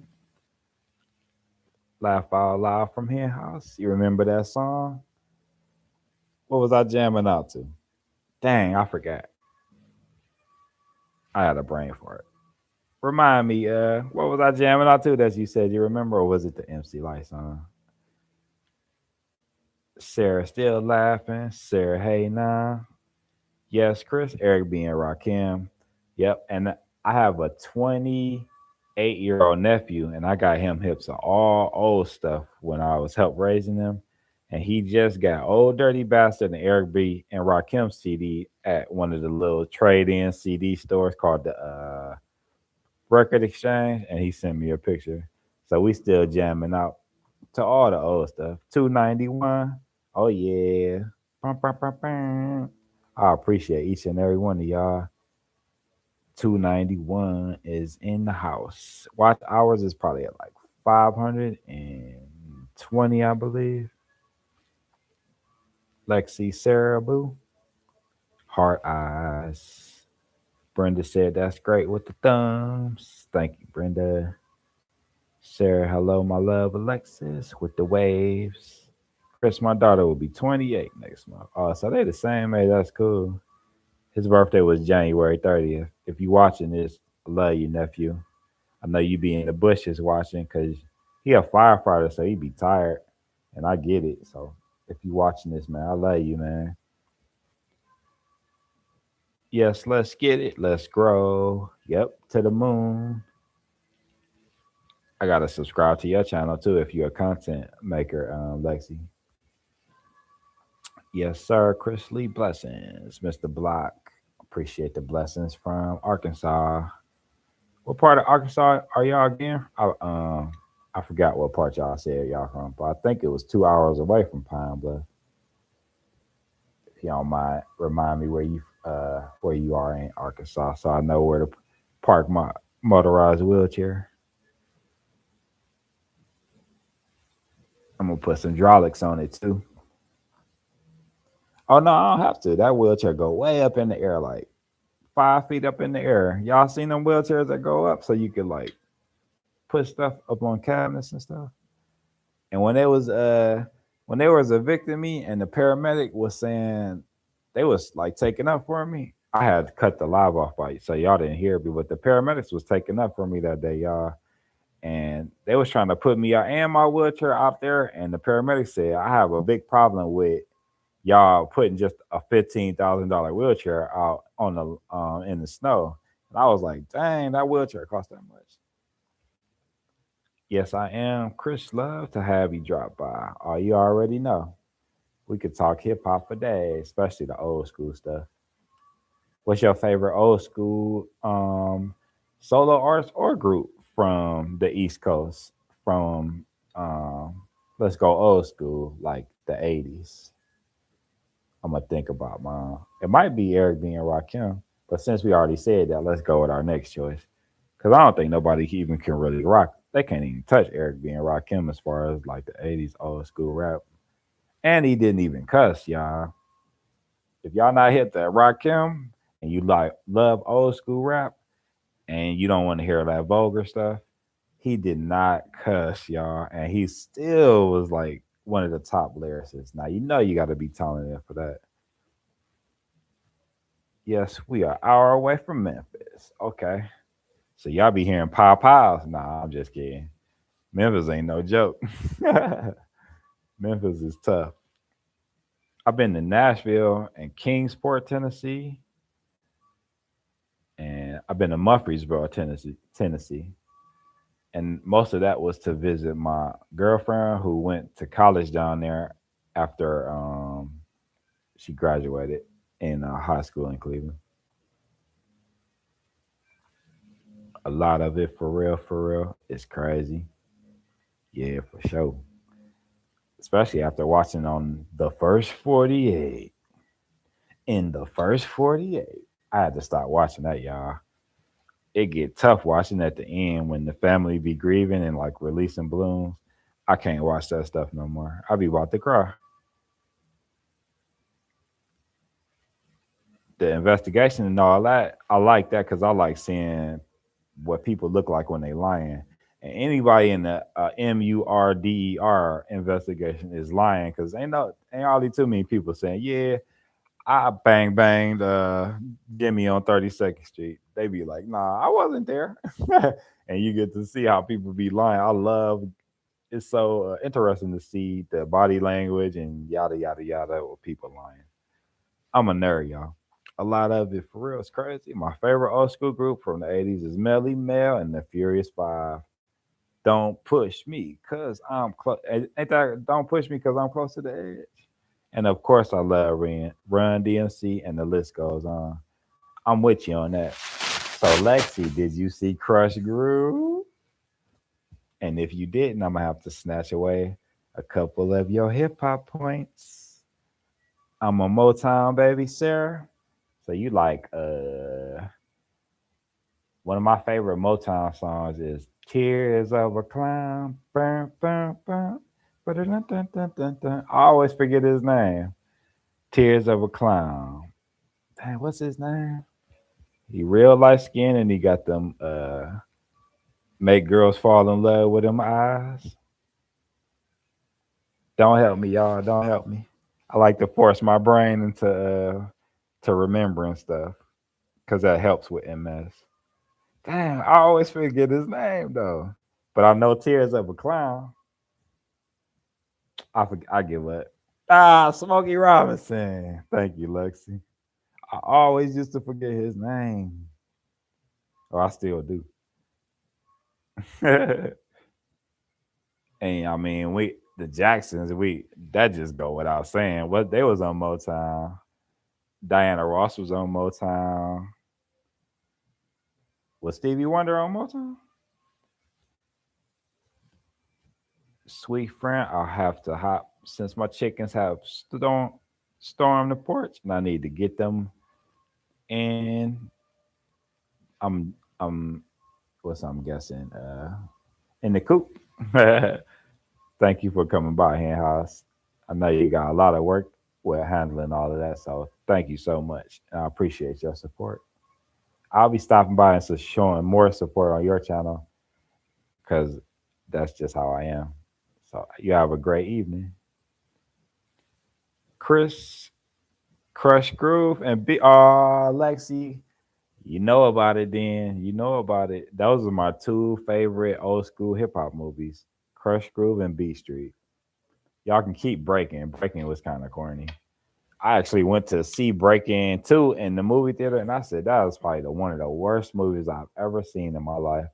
Laugh out loud from here house. You remember that song? What was I jamming out to? Dang, I forgot. I had a brain for it. Remind me, what was I jamming out to that you said you remember, or was it the MC Light song? Sarah still laughing. Sarah, hey now. Yes, Chris, Eric B and Rakim. Yep. And I have a 28-year-old nephew, and I got him hips of all old stuff when I was help raising him. And he just got Old Dirty Bastard and Eric B and Rakim CD at one of the little trade-in CD stores called the Record Exchange, and he sent me a picture. So we still jamming out to all the old stuff. 291. Oh yeah. Bum, bum, bum, bum. I appreciate each and every one of y'all. 291 is in the house. Watch hours is probably at like 520, I believe. Lexi Sarah Boo. Heart eyes. Brenda said that's great with the thumbs. Thank you, Brenda. Sarah, hello, my love, Alexis, with the waves. Chris, my daughter will be 28 next month. Oh, so they the same age. That's cool. His birthday was January 30th. If you watching this, I love you, nephew. I know you be in the bushes watching because he a firefighter, so he be tired, and I get it. So if you watching this, man, I love you, man. Yes, let's get it. Let's grow. Yep, to the moon. I gotta subscribe to your channel too if you're a content maker, Lexi. Yes, sir. Chris Lee, blessings, Mr. Block. Appreciate the blessings from Arkansas. What part of Arkansas are y'all again? I forgot what part y'all said y'all from, but I think it was 2 hours away from Pine Bluff. If you don't mind, remind me where you are in Arkansas, so I know where to park my motorized wheelchair. I'm gonna put some hydraulics on it too. Oh no, I don't have to. That wheelchair go way up in the air, like 5 feet up in the air. Y'all seen them wheelchairs that go up so you could like put stuff up on cabinets and stuff? And when they was evicting me and the paramedic was saying they was like taking up for me, I had to cut the live off by you, so y'all didn't hear me. But the paramedics was taking up for me that day, y'all. And they was trying to put me out and my wheelchair out there. And the paramedic said, I have a big problem with y'all putting just a $15,000 wheelchair out on the in the snow. And I was like, dang, that wheelchair cost that much. Yes, I am. Chris, love to have you drop by. Oh, you already know. We could talk hip hop for days, especially the old school stuff. What's your favorite old school solo artist or group from the East Coast? From let's go old school, like the 80s. I'm gonna think about mine. It might be Eric B and Rakim, but since we already said that, let's go with our next choice. Because I don't think nobody even can really rock. They can't even touch Eric B and Rakim as far as like the 80s old school rap. And he didn't even cuss, y'all. If y'all not hit that Rakim and you like love old school rap and you don't want to hear that vulgar stuff, he did not cuss, y'all. And he still was like one of the top lyricists. Now you know you got to be talented for that. Yes, we are an hour away from Memphis. Okay. So y'all be hearing pow pows. Nah, I'm just kidding. Memphis ain't no joke. Memphis is tough. I've been to Nashville and Kingsport, Tennessee, and I've been to Murfreesboro, Tennessee. And most of that was to visit my girlfriend who went to college down there after she graduated in high school in Cleveland. A lot of it for real. It's crazy. Yeah, for sure. Especially after watching on the first 48. In the first 48. I had to stop watching that, y'all. It get tough watching at the end when the family be grieving and like releasing balloons. I can't watch that stuff no more. I be about to cry. The investigation and all that, I like that because I like seeing what people look like when they lying. And anybody in the MURDER investigation is lying because ain't hardly too many people saying, yeah, I bang banged Jimmy on 32nd Street. They be like, nah, I wasn't there. And you get to see how people be lying. I love it's so interesting to see the body language and yada yada yada with people lying. I'm a nerd, y'all. A lot of it for real is crazy. My favorite old school group from the 80s is Melly Mel and the Furious Five. Don't push me cause I'm close. Ain't that don't push me cause I'm close to the edge? And of course, I love Run DMC, and the list goes on. I'm with you on that. So, Lexi, did you see Crush Groove? And if you didn't, I'm gonna have to snatch away a couple of your hip hop points. I'm a Motown baby, Sarah. So you like one of my favorite Motown songs is Tears of a Clown. Bum, bum, bum. Ba-da-dun-dun-dun-dun-dun. I always forget his name. Tears of a Clown. Dang, what's his name? He real light skinned and he got them make girls fall in love with them eyes. Don't help me, y'all. Don't help me. I like to force my brain into to remembering stuff because that helps with MS. Damn, I always forget his name though. But I know Tears of a Clown. I give up. Smokey Robinson. Thank you, Lexi. I always used to forget his name. Or I still do. And I mean, we the Jacksons, we that just go without saying. What they was on Motown. Diana Ross was on Motown. Was Stevie Wonder on Motown? Sweet friend, I'll have to hop since my chickens have stormed the porch, and I need to get them in. I'm what's I'm guessing in the coop. Thank you for coming by, Hen House. I know you got a lot of work with handling all of that, so thank you so much. I appreciate your support. I'll be stopping by and showing more support on your channel because that's just how I am. So you have a great evening. Chris, Crush Groove, and Lexi, you know about it then. You know about it. Those are my two favorite old school hip hop movies. Crush Groove and Beat Street. Y'all can keep Breaking. Breaking was kind of corny. I actually went to see Breaking 2 in the movie theater, and I said that was probably one of the worst movies I've ever seen in my life.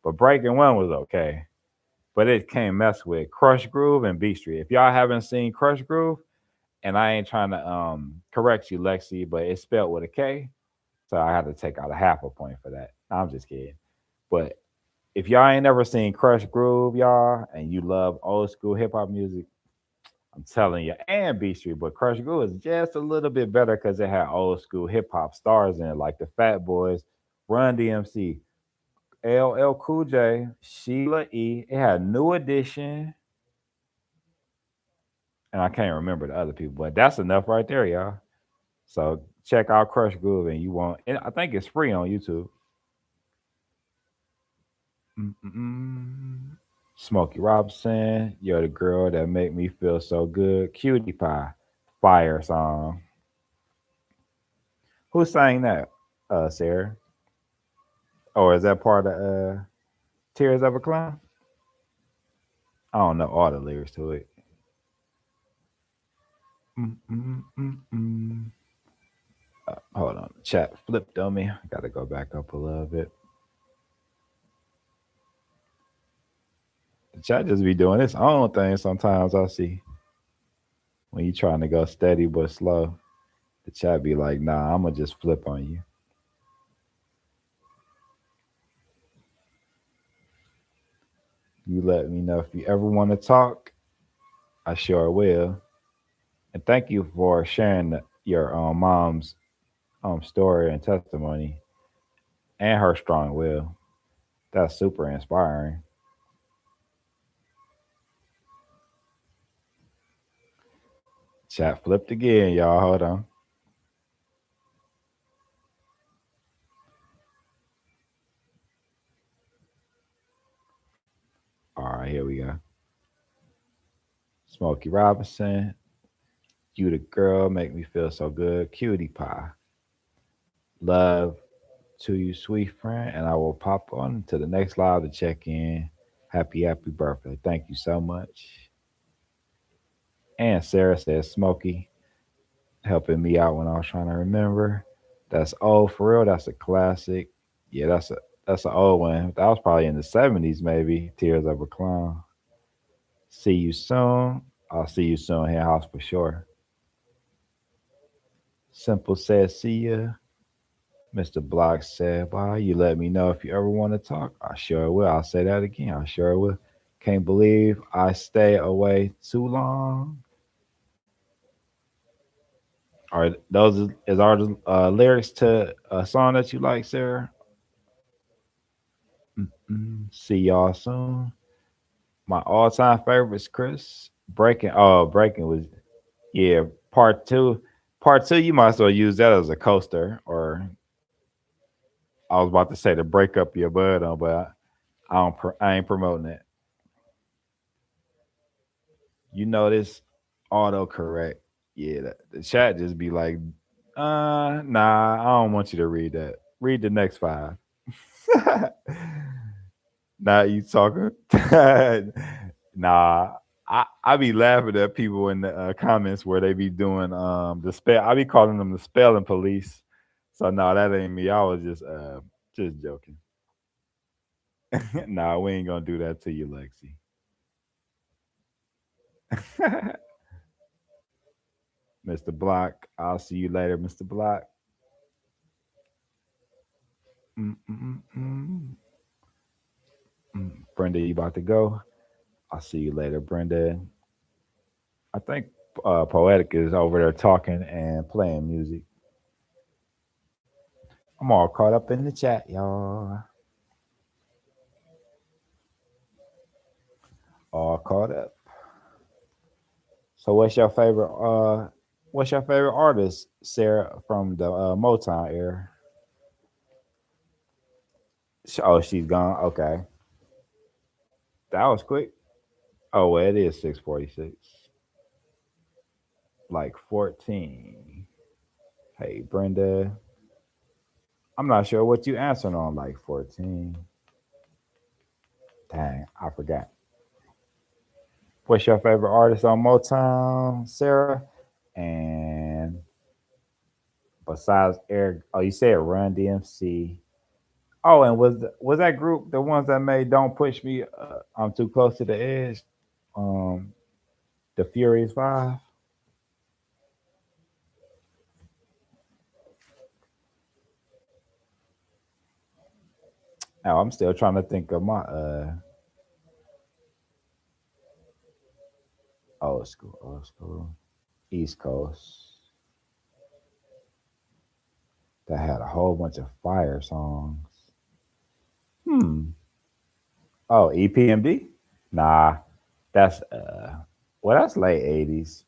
But Breaking 1 was okay. But it can't mess with Crush Groove and Beat Street. If y'all haven't seen Crush Groove, and I ain't trying to correct you, Lexi, but it's spelled with a K, so I had to take out a half a point for that. I'm just kidding. But if y'all ain't never seen Crush Groove, y'all, and you love old school hip hop music, I'm telling you, and Beat Street, but Crush Groove is just a little bit better because it had old school hip hop stars in it, like the Fat Boys, Run DMC, LL Cool J, Sheila E. It had New Edition, and I can't remember the other people, but that's enough right there, y'all. So check out Crush Groove, and you won't. And I think it's free on YouTube. Mm-mm-mm. Smokey Robinson, you're the girl that make me feel so good. Cutie Pie, fire song. Who sang that? Sarah. Or is that part of Tears of a Clown? I don't know all the lyrics to it. Mm, mm, mm, mm. Hold on, the chat flipped on me. I gotta go back up a little bit. The chat just be doing its own thing sometimes. I see when you trying to go steady but slow. The chat be like, "Nah, I'm gonna just flip on you." You let me know if you ever want to talk. I sure will. And thank you for sharing your mom's story and testimony and her strong will. That's super inspiring. Chat flipped again, y'all. Hold on. All right, here we go. Smokey Robinson, you the girl, make me feel so good. Cutie pie. Love to you, sweet friend. And I will pop on to the next live to check in. Happy birthday. Thank you so much. And Sarah says, Smokey, helping me out when I was trying to remember. That's old for real. That's a classic. Yeah, that's an old one. That was probably in the '70s, maybe. Tears of a Clown. See you soon. I'll see you soon here, house for sure. Simple says, see ya. Mr. Block said, "Why you let me know if you ever want to talk?" I sure will. I'll say that again. I sure will. Can't believe I stay away too long. Are those is our lyrics to a song that you like, Sarah? Mm-mm. See y'all soon. My all-time favorites, Chris. Breaking. Oh, breaking was yeah. Part two. Part two. You might as well use that as a coaster. Or I was about to say to break up your bud on, but I don't. I ain't promoting it. You know this auto correct. Yeah, the chat just be like, nah, I don't want you to read that. Read the next five. Now you talking? Nah, I be laughing at people in the comments where they be doing the spell. I be calling them the spelling police. So no, that ain't me. I was just joking. Nah, we ain't gonna do that to you, Lexi. Mr. Block, I'll see you later, Mr. Block. Mm, mm, mm, mm. Brenda, you about to go? I'll see you later, Brenda. I think Poetic is over there talking and playing music. I'm all caught up in the chat, y'all. All caught up. So, what's your favorite artist, Sarah, from the Motown era? Oh, she's gone. Okay, that was quick. Oh, well, it is 6:46. Like 14. Hey, Brenda. I'm not sure what you answered on like 14. Dang, I forgot. What's your favorite artist on Motown, Sarah? And besides Eric, oh, you said Run DMC. Oh, and was that group the ones that made "Don't Push Me"? I'm too close to the edge. Um, the Furious Five. Oh, I'm still trying to think of my old school, East Coast that had a whole bunch of fire songs. Hmm. Oh, EPMD? Nah, that's well, that's late '80s.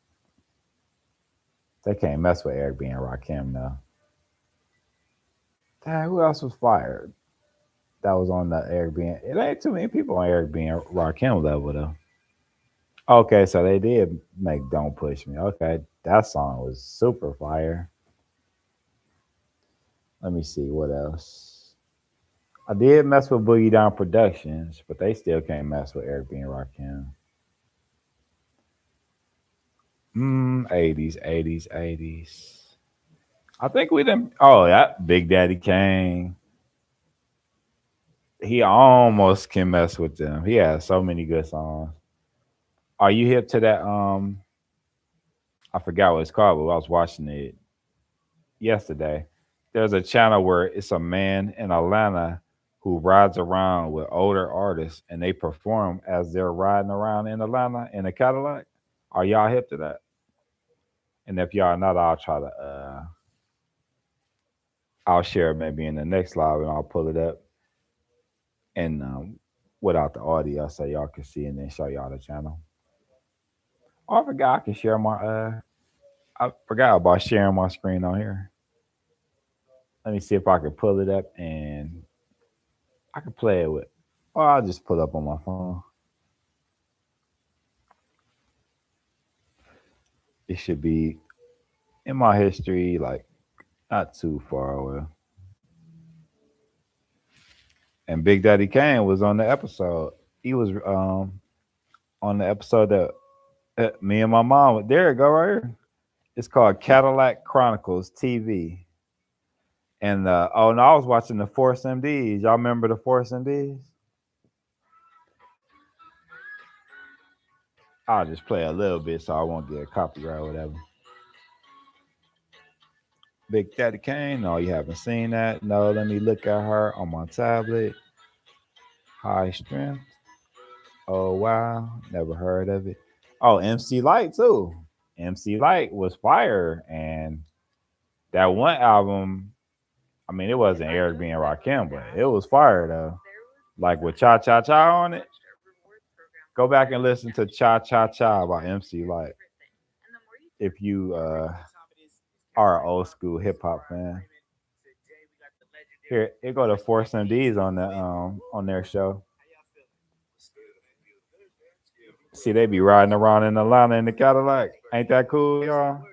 They can't mess with Eric B and Rakim now. Dang, who else was fired? That was on the Eric B. It ain't too many people on Eric B and Rakim level though. Okay, so they did make "Don't Push Me." Okay, that song was super fire. Let me see what else. I did mess with Boogie Down Productions, but they still can't mess with Eric B and Rakim. 80s, 80s, 80s. I think we didn't. Oh, yeah, Big Daddy Kane. He almost can mess with them. He has so many good songs. Are you hip to that? I forgot what it's called, but I was watching it yesterday. There's a channel where it's a man in Atlanta who rides around with older artists and they perform as they're riding around in Atlanta in a Cadillac. Are y'all hip to that? And if y'all not, I'll try to I'll share it maybe in the next live and I'll pull it up and without the audio so y'all can see and then show y'all the channel. Oh, I forgot I can share my I forgot about sharing my screen on here. Let me see if I can pull it up and I can play it with. Oh, I'll just pull up on my phone. It should be in my history, like not too far away. And Big Daddy Kane was on the episode. He was on the episode that me and my mom. There it go right here. It's called Cadillac Chronicles TV. And oh no, I was watching the Force MDs. Y'all remember the Force MDs? I'll just play a little bit so I won't get a copyright or whatever. Big Daddy Kane. No, you haven't seen that. No, let me look at her on my tablet. High strength. Oh wow, never heard of it. Oh, MC Light too. MC Light was fire, and that one album. I mean, it wasn't Eric being Rakim, but it was fire though. Like with Cha Cha Cha on it. Go back and listen to Cha Cha Cha by MC Light. If you are an old school hip hop fan. Here, it go to Force MDs on their show. See, they be riding around in Atlanta in the Cadillac. Ain't that cool, y'all?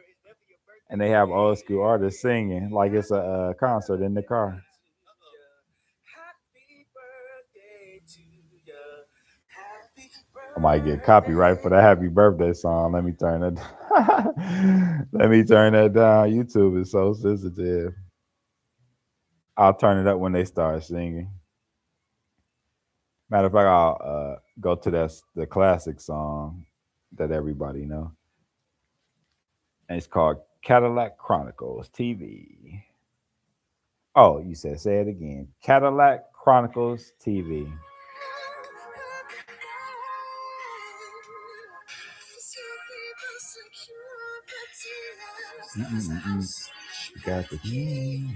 And they have old school artists singing like it's a concert in the car. I might get copyright for the happy birthday song. Let me turn it. Let me turn that down. YouTube is so sensitive. I'll turn it up when they start singing. Matter of fact, I'll go to the classic song that everybody know, and it's called Cadillac Chronicles TV. Oh, you said say it again. Cadillac Chronicles TV. Got the key.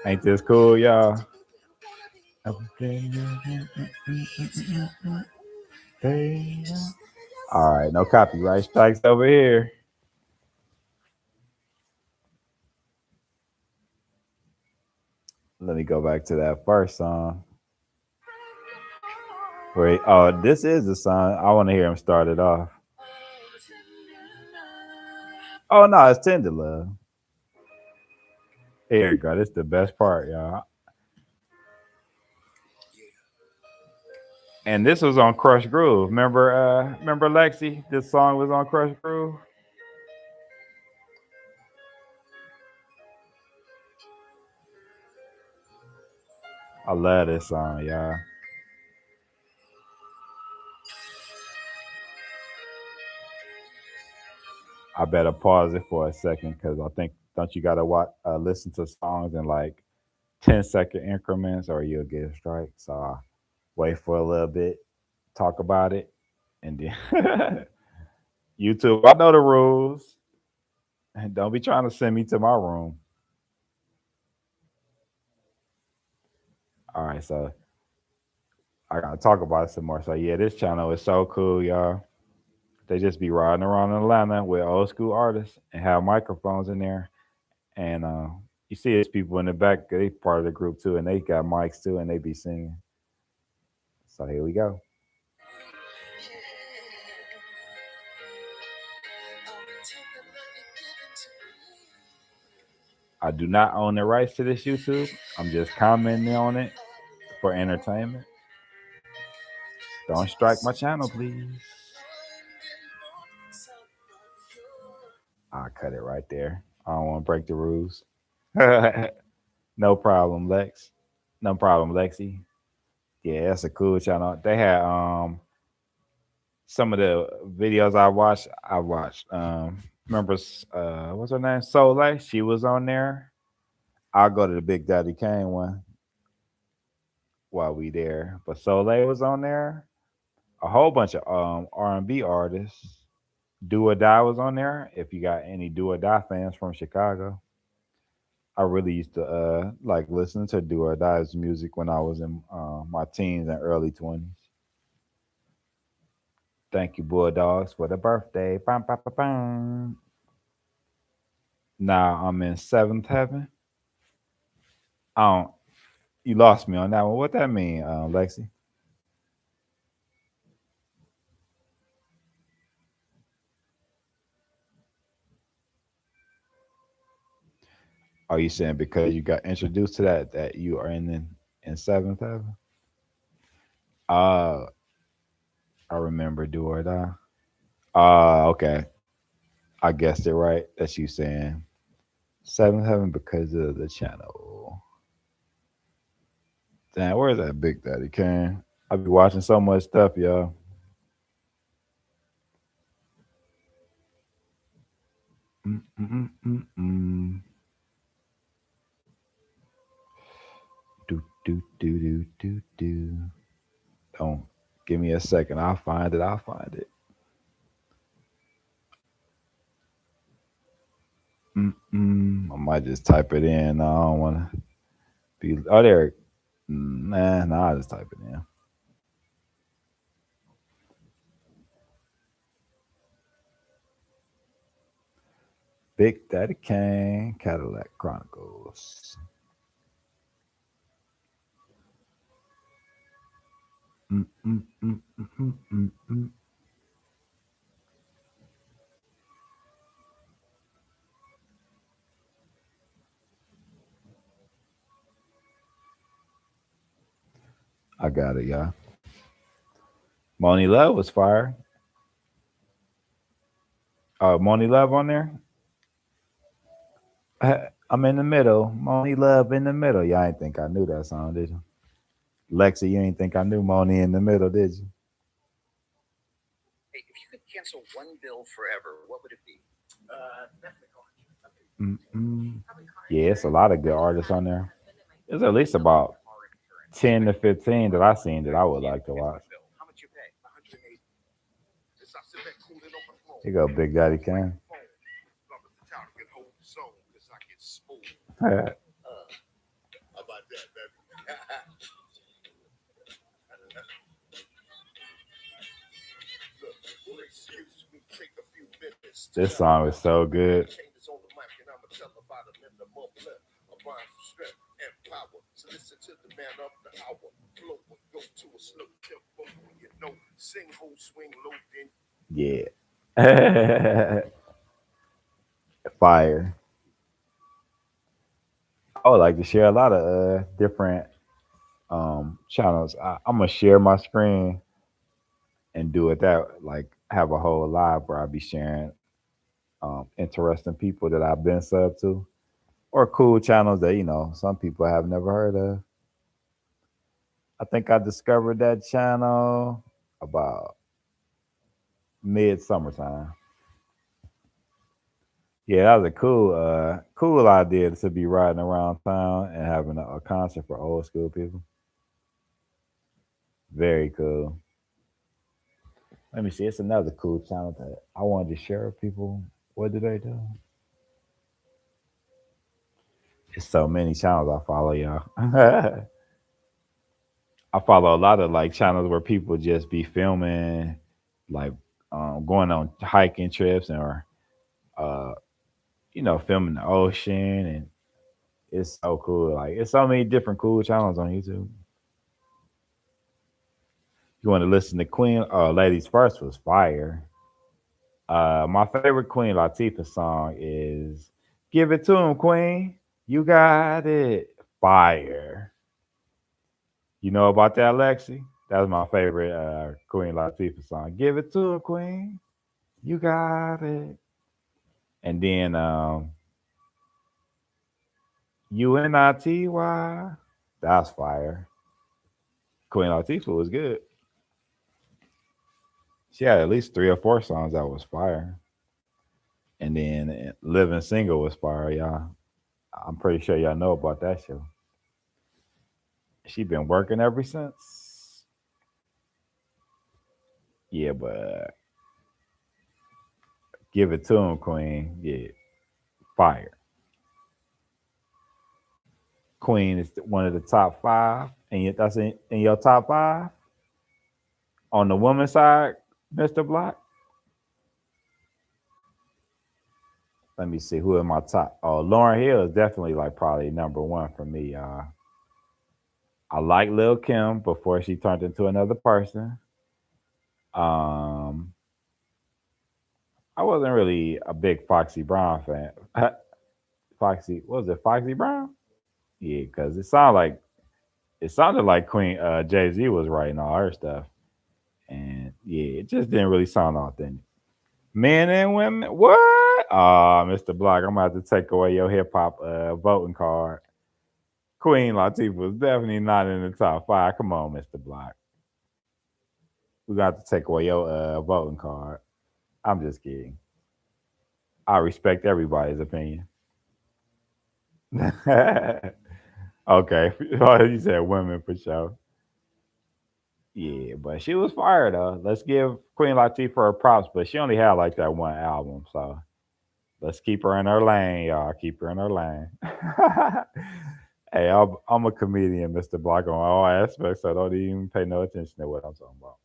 Ain't this cool, y'all? All right, no copyright strikes over here. Let me go back to that first song. Wait, oh, this is the song. I want to hear him start it off. Oh no, it's Tender Love. Here you go. This is the best part, y'all. And this was on Crush Groove. Remember Lexi? This song was on Crush Groove. I love this song, y'all. I better pause it for a second because I think don't you gotta listen to songs in like 10-second increments or you'll get a strike. So I wait for a little bit, talk about it, and then YouTube. I know the rules, and don't be trying to send me to my room. All right, so I gotta talk about it some more. So yeah, this channel is so cool, y'all. They just be riding around in Atlanta with old school artists and have microphones in there. And you see it's people in the back, they part of the group too, and they got mics too, and they be singing. So here we go. I do not own the rights to this YouTube. I'm just commenting on it for entertainment. Don't strike my channel, please. I'll cut it right there. I don't want to break the rules. No problem, Lex. No problem, Lexi. Yeah, that's a cool channel. They had some of the videos I watched. Remember what's her name? Soleil. She was on there. I'll go to the Big Daddy Kane one while we there. But Soleil was on there. A whole bunch of R&B artists. Do or Die was on there. If you got any Do or Die fans from Chicago, I really used to like listening to Do or Die's music when I was in my teens and early 20s. Thank you, Bulldogs, for the birthday. Bam, bam, bam, bam. Now I'm in seventh heaven. I don't. You lost me on that one. What that mean, Lexi? Are you saying because you got introduced to that you are in seventh heaven? Uh, I remember Do or Die. Okay. I guessed it right. That's you saying seventh heaven because of the channel. Damn, where's that Big Daddy Kane? I be watching so much stuff, y'all. Mm-mm-mm-mm. Do do do do do do. Don't give me a second. I'll find it. I'll find it. I might just type it in. I don't want to be. Oh, there. Nah. I'll just type it in. Big Daddy Kane, Cadillac Chronicles. Mm, mm, mm, mm, mm, mm, mm. I got it, y'all. Moni Love was fire. Moni Love on there. I'm in the middle. Moni Love in the middle. Y'all ain't think I knew that song, did you? Lexi, you ain't think I knew Moni in the middle, did you? Hey, if you could cancel one bill forever, what would it be? Mm-mm. Yeah, it's a lot of good artists on there. There's at least about 10 to 15 that I seen that I would like to watch. How much you pay? 180. Here go Big Daddy Kane. This song is so good. Yeah. Fire. I would like to share a lot of different channels. I'm gonna share my screen and do it that like have a whole live where I'll be sharing interesting people that I've been sub to or cool channels that some people have never heard of. I think I discovered that channel about mid summertime. Yeah, that was a cool idea to be riding around town and having a concert for old school people. Very cool. Let me see. It's another cool channel that I wanted to share with people. What do they do? It's so many channels I follow, y'all. I follow a lot of like channels where people just be filming, like going on hiking trips or uh, filming the ocean, and it's so cool. Like it's so many different cool channels on YouTube. You want to listen to Queen? Ladies First was fire. My favorite Queen Latifah song is "Give It to Him, Queen." You got it. Fire. You know about that, Lexi? That was my favorite Queen Latifah song. Give it to him, Queen. You got it. And then UNITY, that's fire. Queen Latifah was good. She had at least 3 or 4 songs that was fire. And then Living Single was fire, y'all. I'm pretty sure y'all know about that show. She been working ever since. Yeah, but give it to him, Queen. Yeah, fire. Queen is one of the top five, and that's in your top five on the woman's side, Mr. Block. Let me see who in my top. Oh, Lauren Hill is definitely like probably number one for me. I like Lil Kim before she turned into another person. Um, I wasn't really a big Foxy Brown fan. Foxy, what was it? Foxy Brown? Yeah, because it sounded like Queen Jay Z was writing all her stuff, and yeah, it just didn't really sound authentic. Men and women, what? Mr. Block, I'm about to take away your hip hop voting card. Queen Latifah was definitely not in the top five. Come on, Mr. Block. We got to take away your voting card. I'm just kidding. I respect everybody's opinion. Okay. You said women for sure. Yeah, but she was fired though. Let's give Queen Latifah her props, but she only had like that one album, so let's keep her in her lane, y'all. Keep her in her lane. Hey, I'm a comedian, Mr. Block, on all aspects, so don't even pay no attention to what I'm talking about.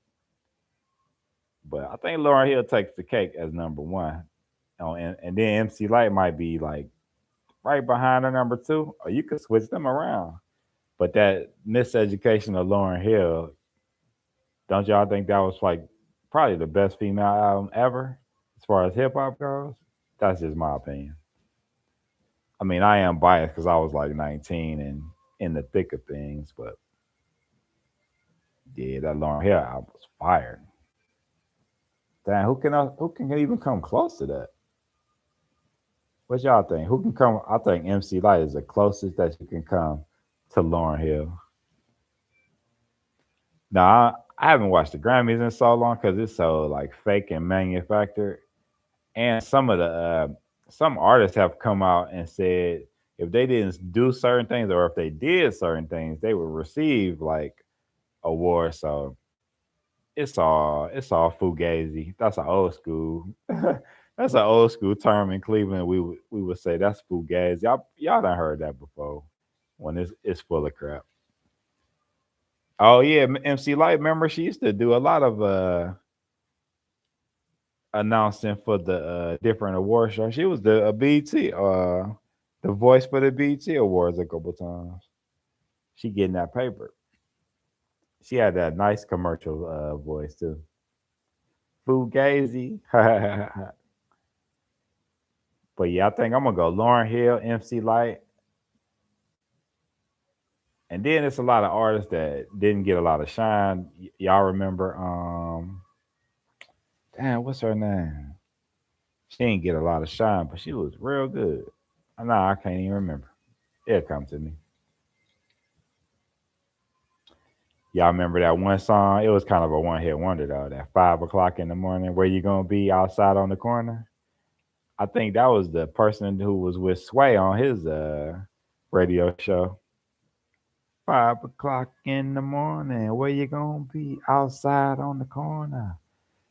But I think Lauren Hill takes the cake as number one. Oh, and then MC Light might be like right behind her number two, or you could switch them around. But that miseducation of Lauren Hill, don't y'all think that was like probably the best female album ever as far as hip hop goes? That's just my opinion. I mean, I am biased because I was like 19 and in the thick of things, but yeah, that Lauren Hill album was fire. Damn, who can even come close to that? What y'all think? Who can come? I think MC Light is the closest that you can come to Lauren Hill. Now, I haven't watched the Grammys in so long because it's so like fake and manufactured. And some artists have come out and said if they didn't do certain things or if they did certain things, they would receive like awards. So it's all fugazi. That's an old school. That's an old school term in Cleveland. We would say that's fugazi. Y'all done heard that before when it's full of crap. Oh yeah, MC Light. Remember, she used to do a lot of announcing for the different award shows. She was the BT the voice for the BT Awards a couple times. She getting that paper. She had that nice commercial voice too. Fugazi. But yeah, I think I'm gonna go Lauren Hill, MC Light, and then it's a lot of artists that didn't get a lot of shine. Y'all remember? Damn, what's her name? She didn't get a lot of shine, but she was real good. No, I can't even remember. It'll come to me. Y'all remember that one song? It was kind of a one hit wonder though. That 5 o'clock in the morning, where you gonna be outside on the corner? I think that was the person who was with Sway on his radio show. 5 o'clock in the morning, where you gonna be outside on the corner?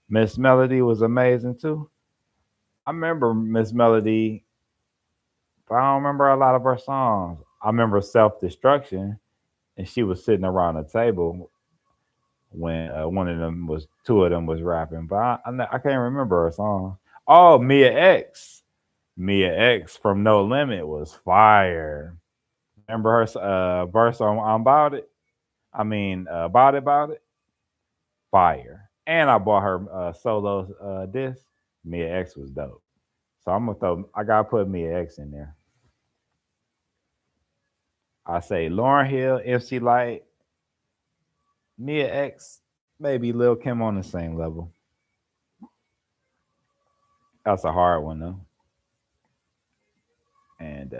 Miss Melody was amazing too. I remember Miss Melody, but I don't remember a lot of her songs. I remember Self Destruction, and she was sitting around a table when one of them was two of them was rapping, but I can't remember her song. Oh, Mia X, Mia X from No Limit was fire. Remember her verse on About It? I mean, About It, fire. And I bought her solo disc. Mia X was dope. So I gotta put Mia X in there. I say Lauren Hill, FC Light, Mia X, maybe Lil Kim on the same level. That's a hard one though. And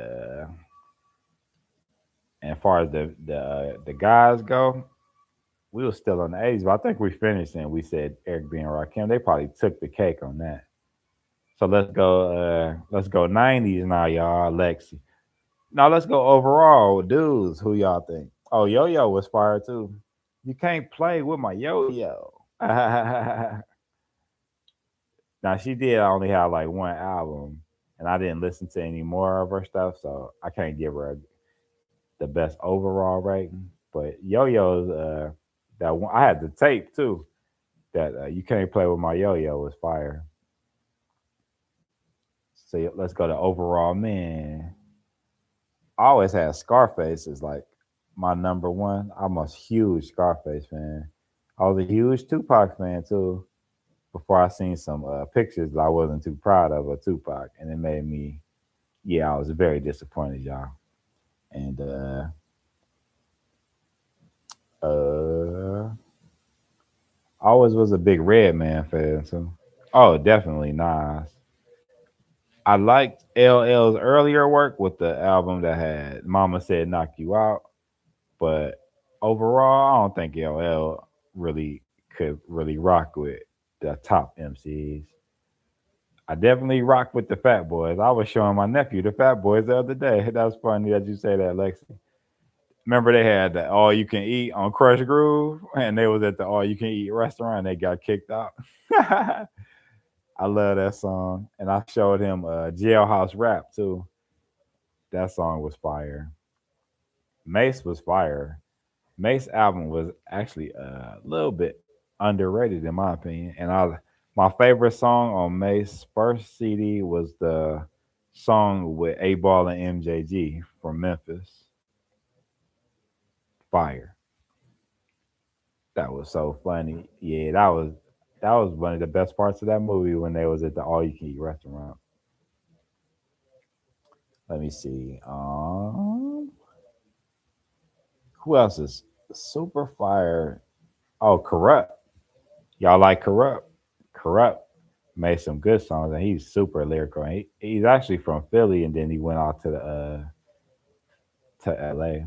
as far as the guys go, we were still on the 80s, but I think we finished and we said Eric B and Rakim. They probably took the cake on that. So let's go 90s now, y'all. Lexi. Now let's go overall, dudes. Who y'all think? Oh, Yo Yo was fire too. You can't play with my Yo Yo. Now she did only have like one album, and I didn't listen to any more of her stuff, so I can't give her the best overall rating. But Yo Yo's that one, I had the tape too. That you can't play with my Yo Yo was fire. So let's go to overall, man. I always had Scarface as like my number one. I'm a huge Scarface fan. I was a huge Tupac fan too. Before I seen some pictures that I wasn't too proud of Tupac, and it made me, yeah, I was very disappointed, y'all. And I always was a big Red Man fan too. Oh, definitely Nas. I liked LL's earlier work with the album that had "Mama Said Knock You Out," but overall, I don't think LL really could really rock with the top MCs. I definitely rock with the Fat Boys. I was showing my nephew the Fat Boys the other day. That was funny that you say that, Lexi. Remember they had the all you can eat on Crush Groove, and they was at the all you can eat restaurant. And they got kicked out. I love that song, and I showed him Jailhouse Rap too. That song was fire. Mace was fire. Mace album was actually a little bit underrated in my opinion, and I my favorite song on Mace's first CD was the song with A Ball and MJG from Memphis. Fire. That was so funny. Yeah, that was one of the best parts of that movie when they was at the all you can eat restaurant. Let me see. Who else is super fire? Oh, Corrupt. Y'all like Corrupt? Corrupt made some good songs, and he's super lyrical. He's actually from Philly, and then he went out to LA.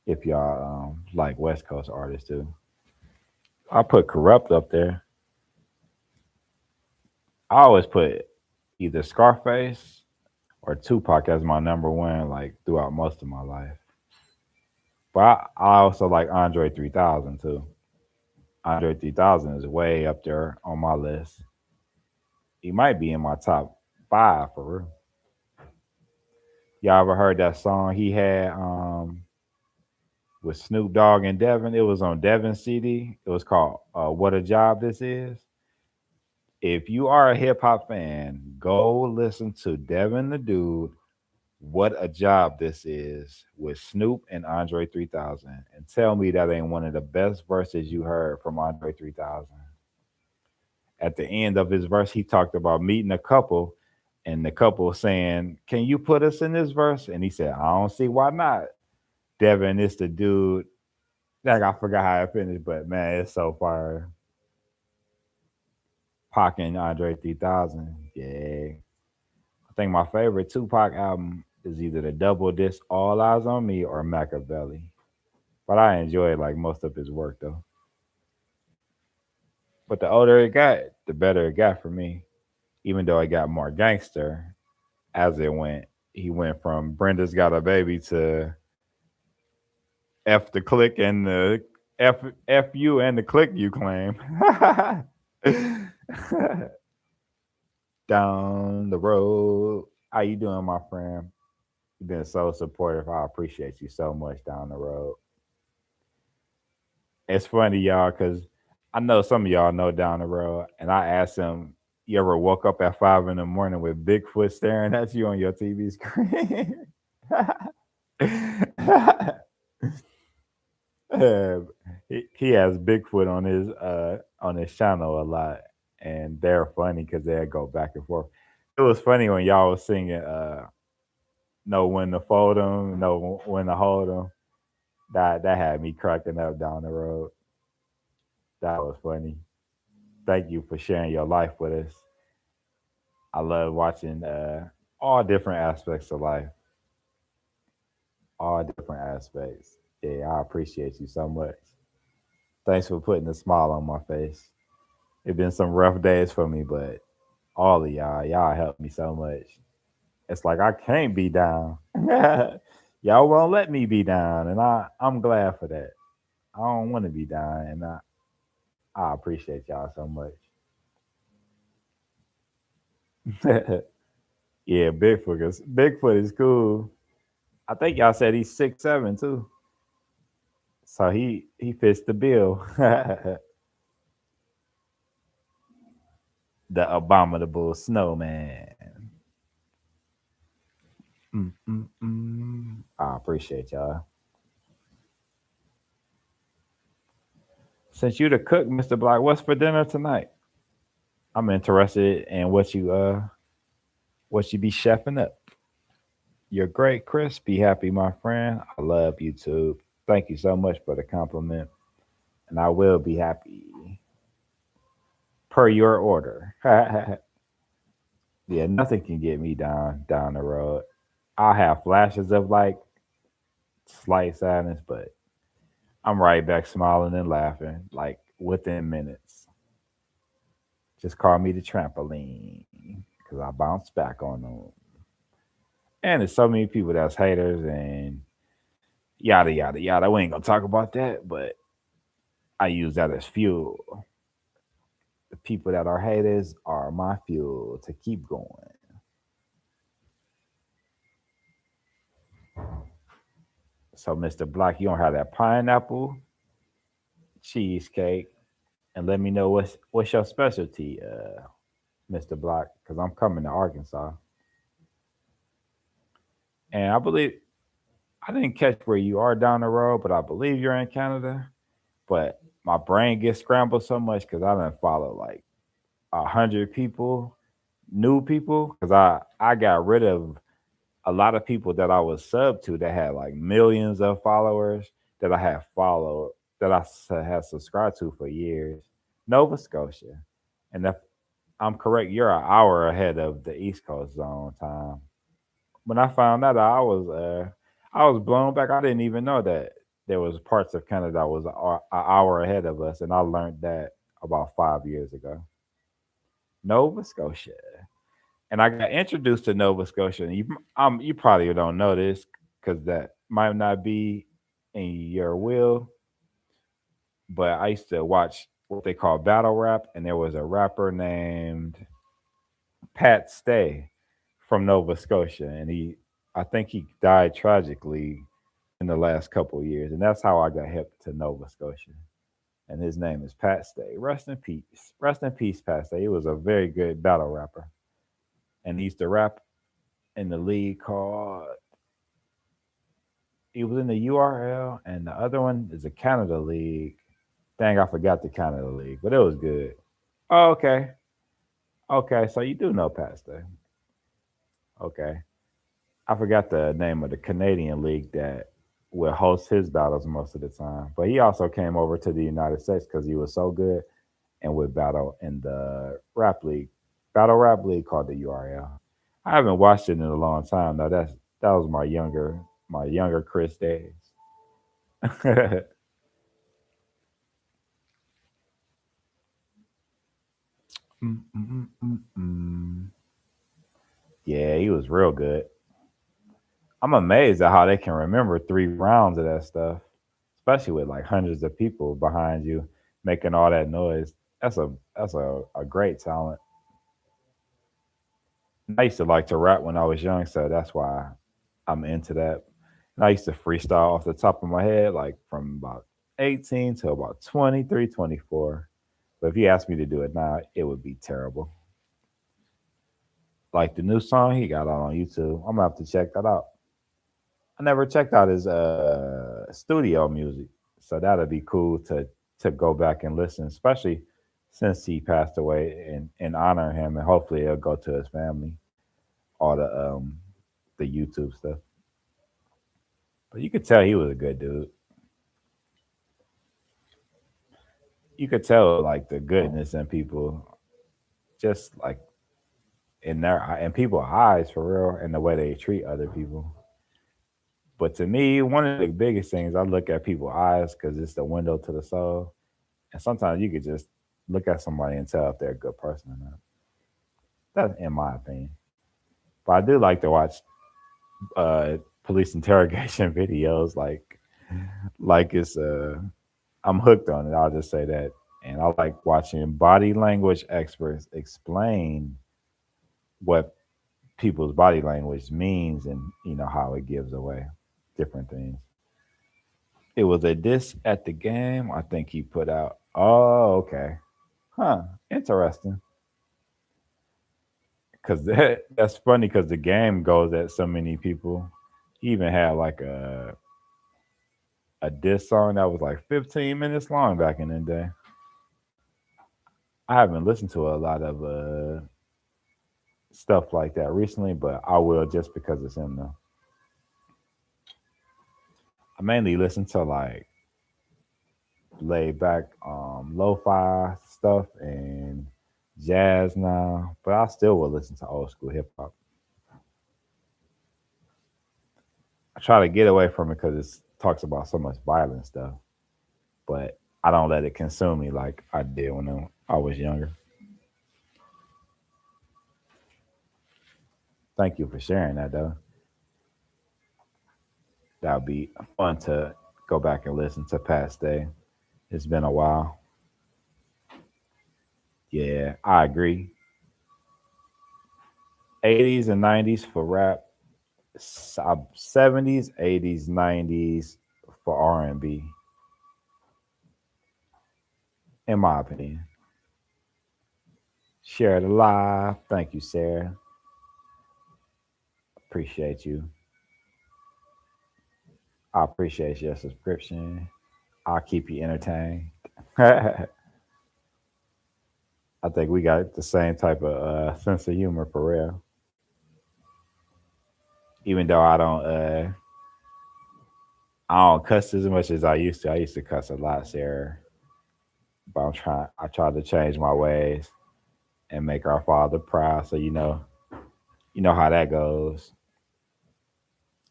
If y'all like West Coast artists too, I put Corrupt up there. I always put either Scarface or Tupac as my number one, like throughout most of my life. But I also like Andre 3000 too. Andre 3000 is way up there on my list. He might be in my top five for real. Y'all ever heard that song he had with Snoop Dogg and Devin? It was on Devin's CD. It was called "What a Job This Is." If you are a hip hop fan, go listen to Devin the Dude. What a job this is with Snoop and Andre 3000, and tell me that ain't one of the best verses you heard from Andre 3000. At the end of his verse, he talked about meeting a couple, and the couple saying, "Can you put us in this verse?" And he said, "I don't see why not." Devin is the dude. Like I forgot how it finished, but man, it's so fire. Pac and Andre 3000. Yeah. I think my favorite Tupac album is either the double disc All Eyes on Me or Machiavelli. But I enjoy like most of his work though. But the older it got, the better it got for me. Even though it got more gangster as it went. He went from Brenda's Got a Baby to F the click and the F you and the click you claim. Down the road. How you doing, my friend? You've been so supportive. I appreciate you so much down the road. It's funny, y'all, because I know some of y'all know down the road, and I asked him, "You ever woke up at 5 in the morning with Bigfoot staring at you on your TV screen?" Uh, he has Bigfoot on his channel a lot, and they're funny because they go back and forth. It was funny when y'all was singing "Know When to Fold 'Em, Know When to Hold 'Em." That had me cracking up down the road. That was funny. Thank you for sharing your life with us. I love watching. all different aspects of life, all different aspects. Yeah, I appreciate you so much. Thanks for putting a smile on my face. It's been some rough days for me, but all of y'all helped me so much. It's like I can't be down. Y'all won't let me be down, and I'm glad for that. I don't want to be down, and I appreciate y'all so much. Yeah, Bigfoot is cool. I think y'all said he's 6'7" too, so he fits the bill. The abominable snowman. I appreciate y'all. Since you the cook, Mr. Black, what's for dinner tonight? I'm interested in what you be chefing up. You're great, Chris. Be happy, my friend. I love YouTube. Thank you so much for the compliment. And I will be happy per your order. Yeah, nothing can get me down the road. I'll have flashes of like slight sadness, but I'm right back smiling and laughing like within minutes. Just call me the trampoline because I bounce back on them. And there's so many people that's haters and yada yada yada. We ain't gonna talk about that, but I use that as fuel. The people that are haters are my fuel to keep going. So, Mr. Black, you don't have that pineapple cheesecake, and let me know what's your specialty, Mr. Black, because I'm coming to Arkansas, and I believe I didn't catch where you are down the road, but I believe you're in Canada. But my brain gets scrambled so much because I didn't follow like 100 people, new people, because I got rid of a lot of people that I was sub to that had like millions of followers that I had followed that had subscribed to for years. Nova Scotia, and if I'm correct, you're an hour ahead of the East Coast zone time. When I found that, I was blown back. I didn't even know that there was parts of Canada that was an hour ahead of us, and I learned that about 5 years ago. Nova Scotia. And I got introduced to Nova Scotia. And you probably don't know this because that might not be in your will, but I used to watch what they call battle rap, and there was a rapper named Pat Stay from Nova Scotia, and I think he died tragically in the last couple of years, and that's how I got hip to Nova Scotia. And his name is Pat Stay. Rest in peace, Pat Stay. He was a very good battle rapper, and he used to rap in the league called. He was in the URL, and the other one is a Canada League. Dang, I forgot the Canada League, but it was good. Oh, okay, okay. So you do know Pastor. Okay, I forgot the name of the Canadian League that will host his battles most of the time. But he also came over to the United States because he was so good and would battle in the battle rap league called the URL. I haven't watched it in a long time. Now that was my younger Chris days. Mm, mm, mm, mm, mm. Yeah, he was real good. I'm amazed at how they can remember 3 rounds of that stuff, especially with like hundreds of people behind you making all that noise. That's a great talent. And I used to like to rap when I was young, so that's why I'm into that. And I used to freestyle off the top of my head, like from about 18 to about 23, 24. But if you asked me to do it now, it would be terrible. Like the new song he got out on YouTube, I'm gonna have to check that out. I never checked out his studio music, so that'd be cool to go back and listen, especially since he passed away and honor him, and hopefully it'll go to his family, all the YouTube stuff. But you could tell he was a good dude. You could tell like the goodness in people, just like in their in people's eyes for real, and the way they treat other people. But to me, one of the biggest things I look at people's eyes because it's the window to the soul, and sometimes you could just look at somebody and tell if they're a good person or not. That's in my opinion. But I do like to watch police interrogation videos, like it's I'm hooked on it. I'll just say that. And I like watching body language experts explain what people's body language means and how it gives away different things. It was a diss at the game. I think he put out. Oh, okay, huh? Interesting. Because that's funny. Because the game goes at so many people. He even had like a diss song that was like 15 minutes long back in the day. I haven't listened to a lot of stuff like that recently, but I will just because it's him though. I mainly listen to like laid back lo-fi stuff and jazz now, but I still will listen to old school hip hop. I try to get away from it because it talks about so much violent stuff, but I don't let it consume me like I did when I was younger. Thank you for sharing that though. That would be fun to go back and listen to past day. It's been a while. Yeah, I agree. 80s and 90s for rap, 70s, 80s, 90s for R&B, in my opinion. Share the live. Thank you, Sarah. Appreciate you. I appreciate your subscription. I'll keep you entertained. I think we got the same type of sense of humor for real. Even though I don't cuss as much as I used to. I used to cuss a lot, Sarah. But I try to change my ways and make our father proud. So you know how that goes.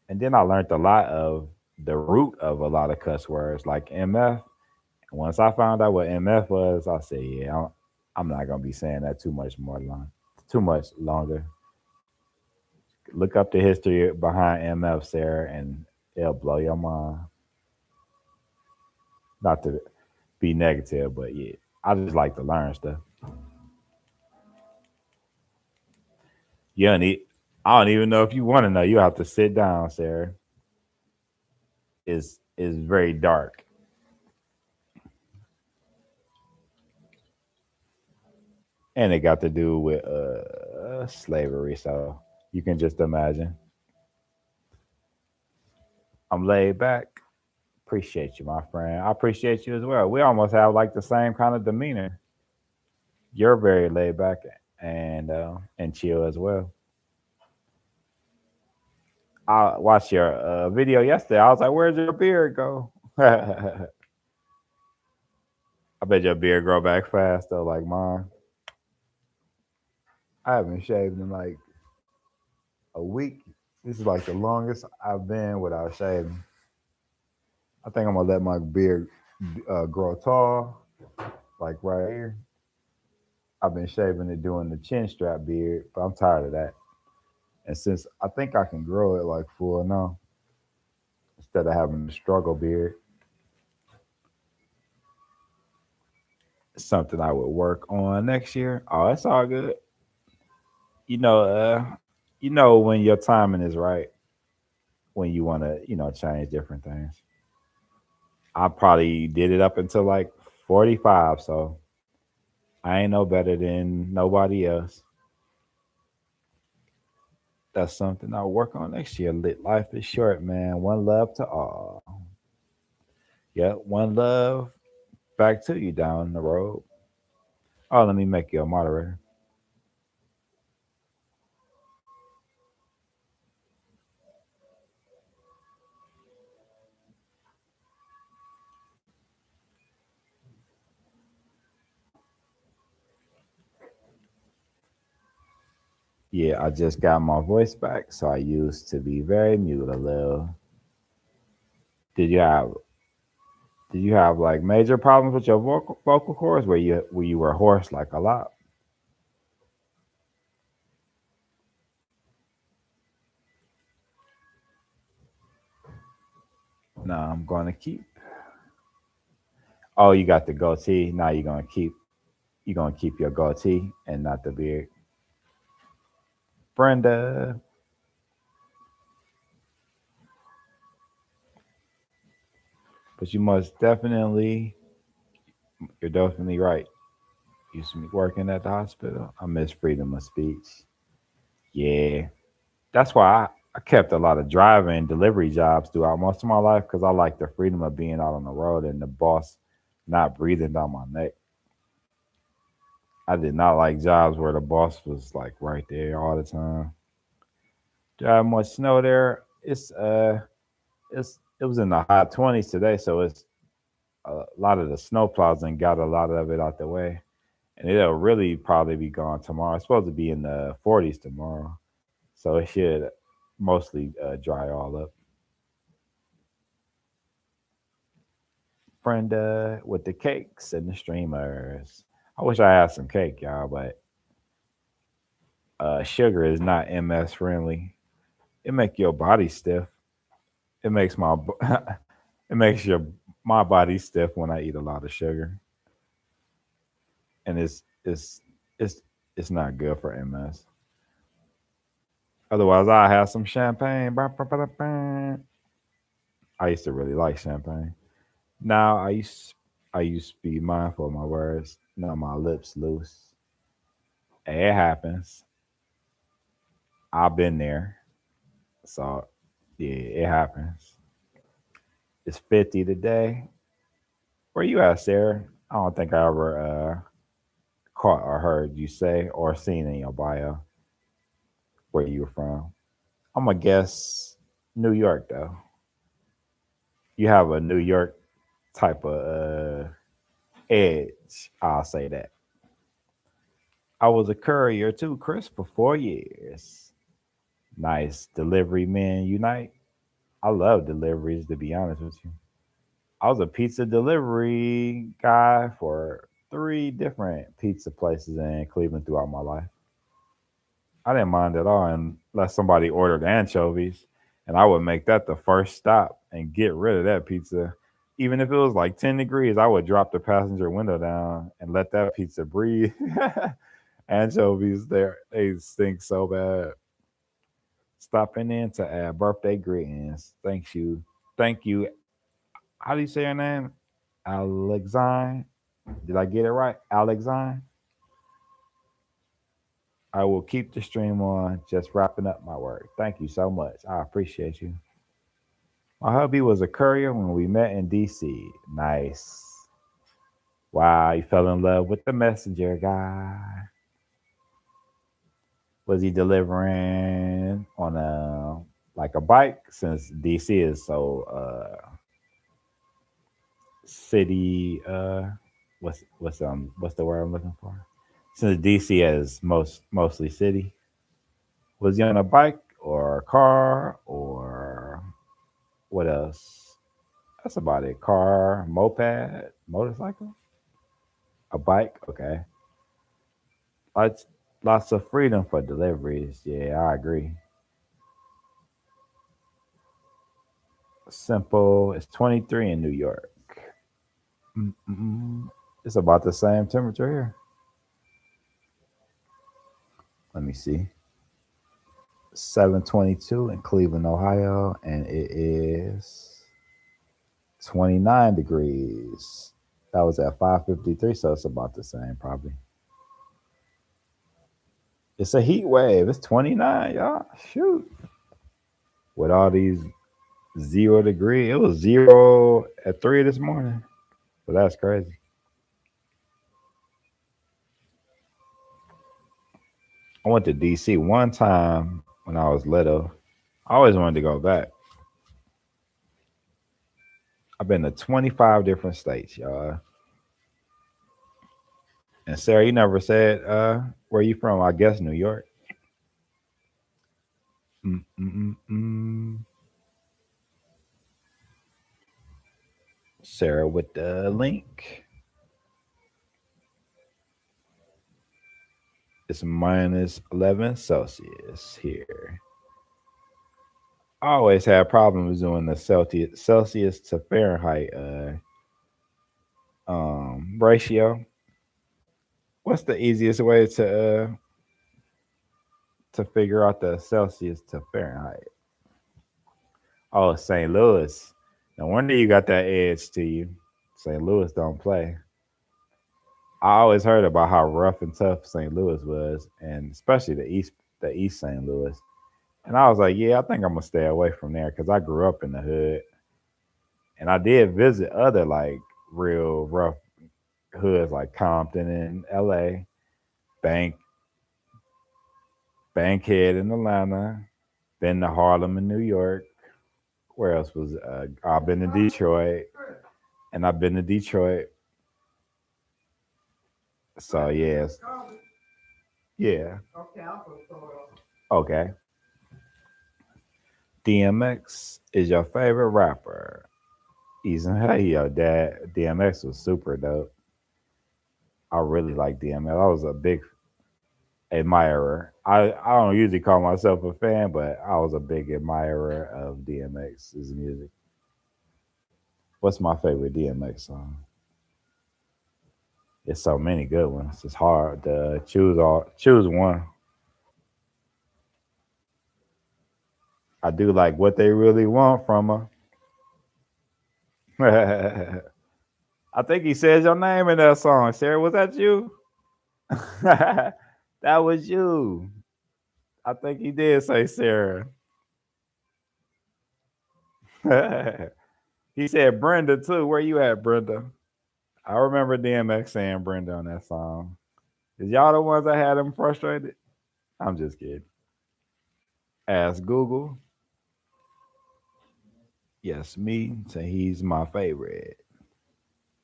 And then I learned a lot of the root of a lot of cuss words like MF. Once I found out what MF was, I said, yeah, I'm not gonna be saying that too much longer. Look up the history behind MF, Sarah, and it'll blow your mind. Not to be negative, but yeah, I just like to learn stuff. You don't need, I don't even know if you want to know. You have to sit down, Sarah. Is very dark, and it got to do with slavery. So you can just imagine. I'm laid back. Appreciate you, my friend. I appreciate you as well. We almost have like the same kind of demeanor. You're very laid back and chill as well. I watched your video yesterday. I was like, "Where'd your beard go?" I bet your beard grow back fast though, like mine. I haven't shaved in like a week. This is like the longest I've been without shaving. I think I'm gonna let my beard grow tall, like right here. I've been shaving it doing the chin strap beard, but I'm tired of that. And since I think I can grow it like full now, instead of having the struggle beard, it's something I would work on next year. Oh, it's all good. You know, you know when your timing is right, when you want to, change different things. I probably did it up until like 45, so I ain't no better than nobody else. That's something I'll work on next year. Lit life is short, man. One love to all. Yeah, one love back to you down the road. Oh, let me make you a moderator. Yeah, I just got my voice back, so I used to be very mute a little. Did you have did you have like major problems with your vocal cords where you were hoarse like a lot? No, I'm gonna keep. Oh, you got the goatee. Now you're gonna keep your goatee and not the beard. Brenda, but you're definitely right. Used to be working at the hospital. I miss freedom of speech. Yeah, that's why I kept a lot of driving and delivery jobs throughout most of my life because I like the freedom of being out on the road and the boss not breathing down my neck. I did not like jobs where the boss was like right there all the time. Driving much snow there. It was in the high 20s today, so it's a lot of the snow plows and got a lot of it out the way. And it'll really probably be gone tomorrow. It's supposed to be in the 40s tomorrow, so it should mostly dry all up. Brenda with the cakes and the streamers. I wish I had some cake, y'all, but sugar is not MS friendly. It make your body stiff. It makes it makes my body stiff when I eat a lot of sugar, and it's it's not good for MS. Otherwise, I have some champagne. Ba, ba, ba, da, ba. I used to really like champagne. Now I used to be mindful of my words, not my lips loose. It happens. I've been there. So yeah, it happens. It's 50 today. Where you at, Sarah? I don't think I ever caught or heard you say or seen in your bio where you were from. I'm gonna guess New York though. You have a New York type of edge. I'll say that. I was a courier too, Chris, for 4 years. Nice. Delivery men unite. I love deliveries, to be honest with you. I was a pizza delivery guy for three different pizza places in Cleveland throughout my life. I didn't mind at all unless somebody ordered anchovies, and I would make that the first stop and get rid of that pizza. Even if it was like 10 degrees, I would drop the passenger window down and let that pizza breathe. Anchovies, they stink so bad. Stopping in to add birthday greetings. Thank you. Thank you. How do you say your name? Alexine. Did I get it right? Alexine. I will keep the stream on, just wrapping up my work. Thank you so much. I appreciate you. My hubby was a courier when we met in DC. Nice. Wow, you fell in love with the messenger guy. Was he delivering on a like a bike since DC is so city what's the word I'm looking for? Since DC is mostly city. Was he on a bike or a car or what else? That's about it. Car, moped, motorcycle, a bike. Okay. Lots, lots of freedom for deliveries. Yeah, I agree. Simple. It's 23 in New York. Mm-mm. It's about the same temperature here. Let me see. 722 in Cleveland, Ohio, and it is 29 degrees. That was at 5:53, so it's about the same probably. It's a heat wave. It's 29, y'all. Shoot. With all these 0 degree, it was zero at 3 this morning. So that's crazy. I went to DC one time when I was little. I always wanted to go back. I've been to 25 different states, y'all. And Sarah, you never said where you from? I guess New York. Mm-mm-mm-mm. Sarah with the link. It's minus 11 Celsius here. I always had problems doing the Celsius to Fahrenheit ratio. What's the easiest way to figure out the Celsius to Fahrenheit? Oh, St. Louis. No wonder you got that edge to you. St. Louis don't play. I always heard about how rough and tough St. Louis was, and especially the East St. Louis. And I was like, yeah, I think I'm gonna stay away from there because I grew up in the hood, and I did visit other like real rough hoods like Compton in L.A., Bank Bankhead in Atlanta, been to Harlem in New York. Where else was I've been to Detroit, and I've been to Detroit. So yes, yeah, okay. DMX is your favorite rapper. Eason, hey yo, dad. DMX was super dope. I really like DMX. I was a big admirer. I don't usually call myself a fan, but I was a big admirer of DMX's music. What's my favorite DMX song? It's so many good ones. It's hard to choose one. I do like what they really want from her. I think he says your name in that song. Sarah, was that you? That was you. I think he did say Sarah. He said Brenda too. Where you at, Brenda? I remember DMX saying Brenda on that song. Is y'all the ones that had him frustrated? I'm just kidding. Ask Google. Yes, me. Say he's my favorite.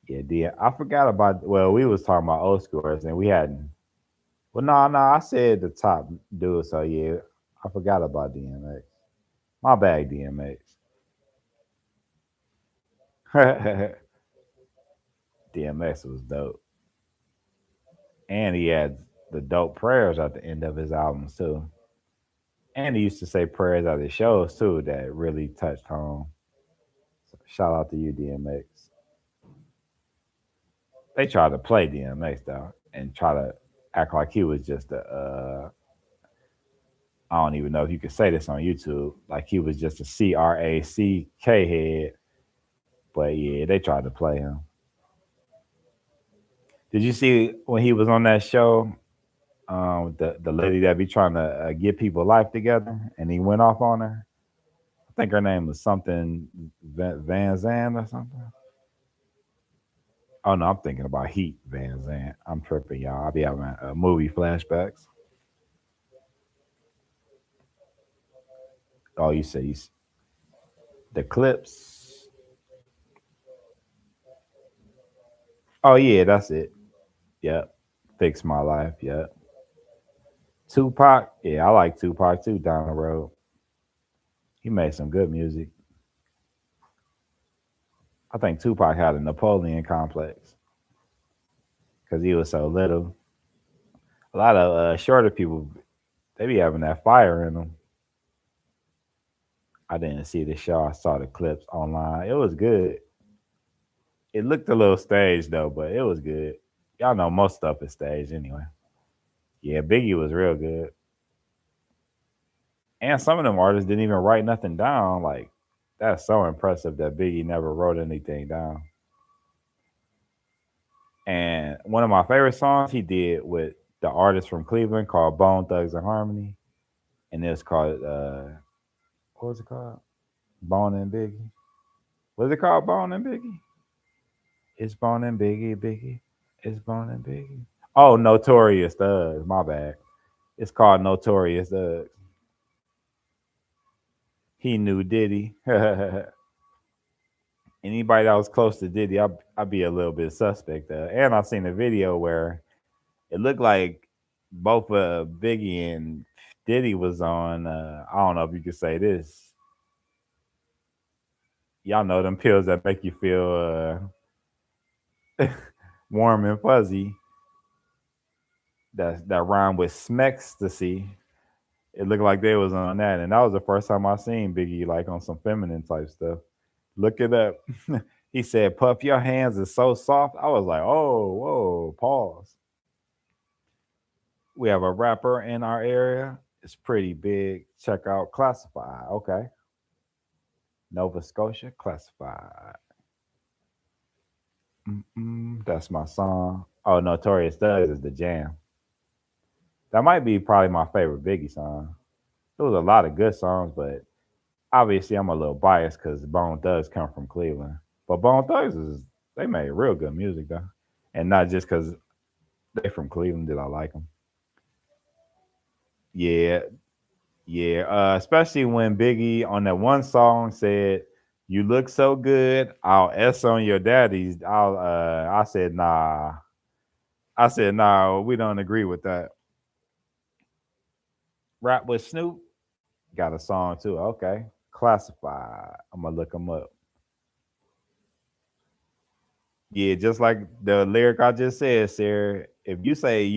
Yeah, I forgot about. Well, we was talking about old scores, and we hadn't. Well, no. I said the top dude. So yeah, I forgot about DMX. My bad, DMX. DMX was dope, and he had the dope prayers at the end of his albums too. And he used to say prayers at his shows too that really touched home. So shout out to you, DMX. They tried to play DMX though, and try to act like he was just a. I don't even know if you could say this on YouTube. Like he was just a CRACK head. But yeah, they tried to play him. Did you see when he was on that show? The lady that be trying to get people life together, and he went off on her. I think her name was something Van Zandt or something. Oh no, I'm thinking about Heat Van Zandt. I'm tripping, y'all. I'll be having movie flashbacks. Oh, you say the clips. Oh yeah, that's it. Yep. Fix my life. Yep. Tupac. Yeah, I like Tupac too. Down the road, he made some good music. I think Tupac had a Napoleon complex because he was so little. A lot of shorter people, they be having that fire in them. I didn't see the show. I saw the clips online. It was good. It looked a little staged though, but it was good. Y'all know most stuff is staged anyway. Yeah, Biggie was real good. And some of them artists didn't even write nothing down. Like, that's so impressive that Biggie never wrote anything down. And one of my favorite songs he did with the artist from Cleveland called Bone Thugs and Harmony. And it's called what was it called? Bone and Biggie. Was it called Bone and Biggie? It's Bone and Biggie, Biggie. It's Bone and Biggie. Oh, Notorious Thugs. My bad. It's called Notorious Thugs. He knew Diddy. Anybody that was close to Diddy, I'd be a little bit suspect. And I've seen a video where it looked like both Biggie and Diddy was on. I don't know if you could say this. Y'all know them pills that make you feel warm and fuzzy. That rhyme with smextasy. It looked like they was on that, and that was the first time I seen Biggie like on some feminine type stuff. Look it up. He said, "Puff, your hands is so soft." I was like, "Oh, whoa, pause." We have a rapper in our area. It's pretty big. Check out Classified. Okay, Nova Scotia Classified. Mm-mm, that's my song. Oh, Notorious Thugs is the jam. That might be probably my favorite Biggie song. There was a lot of good songs, but obviously I'm a little biased because Bone Thugs come from Cleveland. But Bone Thugs is they made real good music though, and not just because they from Cleveland did I like them. Yeah, yeah. Especially when Biggie on that one song said, "You look so good, I'll S on your daddies." I said nah. I said nah. We don't agree with that. Rap with Snoop got a song too. Okay, Classified. I'm gonna look him up. Yeah, just like the lyric I just said, Sarah. If you say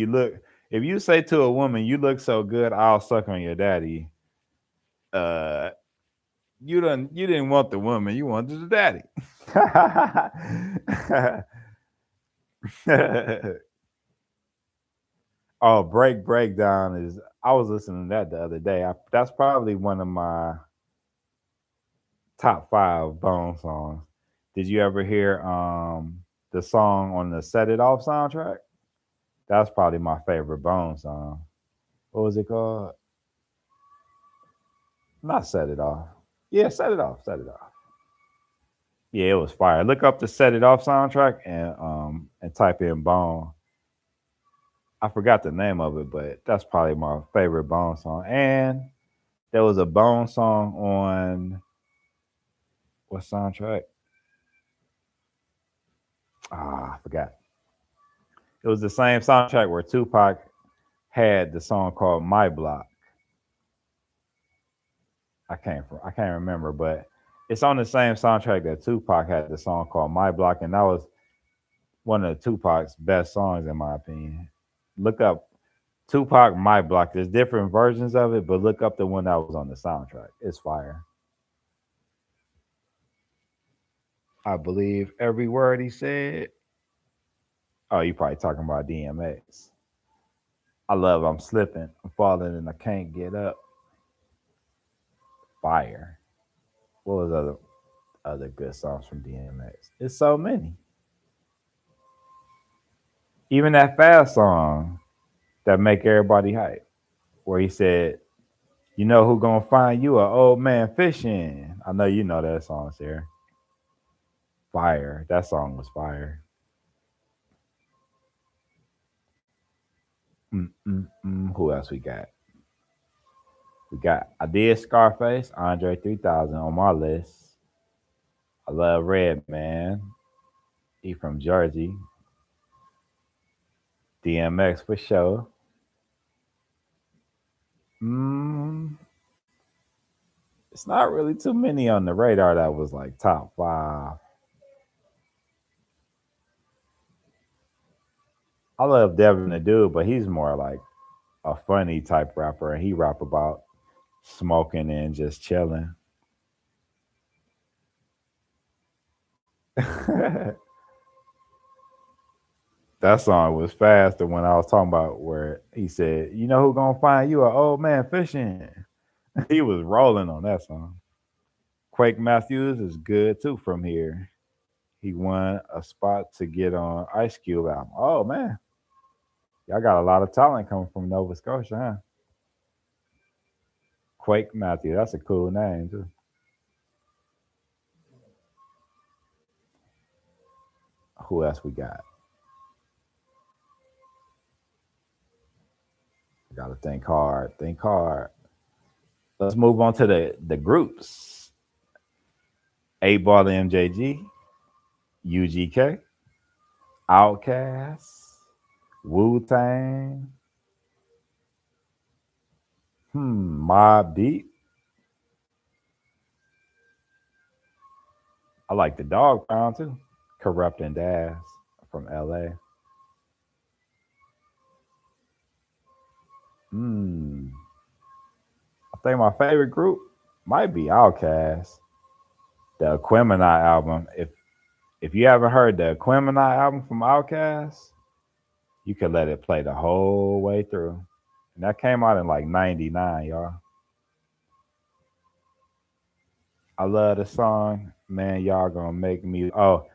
to a woman, "You look so good, I'll suck on your daddy," uh, you didn't want the woman, you wanted the daddy. Oh, breakdown is. I was listening to that the other day. That's probably one of my top five Bone songs. Did you ever hear the song on the Set It Off soundtrack? That's probably my favorite Bone song. What was it called? Not Set It Off. Yeah, Set It Off. Set It Off. Yeah, it was fire. Look up the Set It Off soundtrack and type in Bone. I forgot the name of it, but that's probably my favorite Bone song. And there was a Bone song on what soundtrack? I forgot. It was the same soundtrack where Tupac had the song called My Block. I can't remember, but it's on the same soundtrack that Tupac had the song called My Block, and that was one of Tupac's best songs in my opinion. Look up Tupac My Block. There's different versions of it, but look up the one that was on the soundtrack. It's fire. I believe every word he said. Oh, you probably talking about DMX. I love I'm slipping, I'm falling, and I can't get up. Fire. What was other good songs from DMX? It's so many. Even that fast song that make everybody hype, where he said, "You know who gonna find you a old man fishing?" I know you know that song, Sarah. Fire. That song was fire. Who else we got? We got I did Scarface, Andre 3000 on my list. I love Red Man. He from Jersey. DMX for sure. Mm, it's not really too many on the radar that was like top five. I love Devin the Dude, but he's more like a funny type rapper, and he rap about smoking and just chilling. That song was faster when I was talking about where he said, "You know who gonna find you an old man fishing?" He was rolling on that song. Quake Matthews is good too from here. He won a spot to get on Ice Cube album. Oh man, y'all got a lot of talent coming from Nova Scotia, huh? Quake Matthews, that's a cool name too. Who else we got? We gotta think hard. Think hard. Let's move on to the groups. 8 Ball MJG, UGK, Outkast, Wu Tang. Mob Deep. I like the Dog Pound too. Corrupt and Dash from LA. Hmm. I think my favorite group might be Outkast. The Aquemini album. If you haven't heard the Aquemini album from Outkast, you could let it play the whole way through. And that came out in like '99, y'all. I love the song. Man, y'all gonna make me. Oh,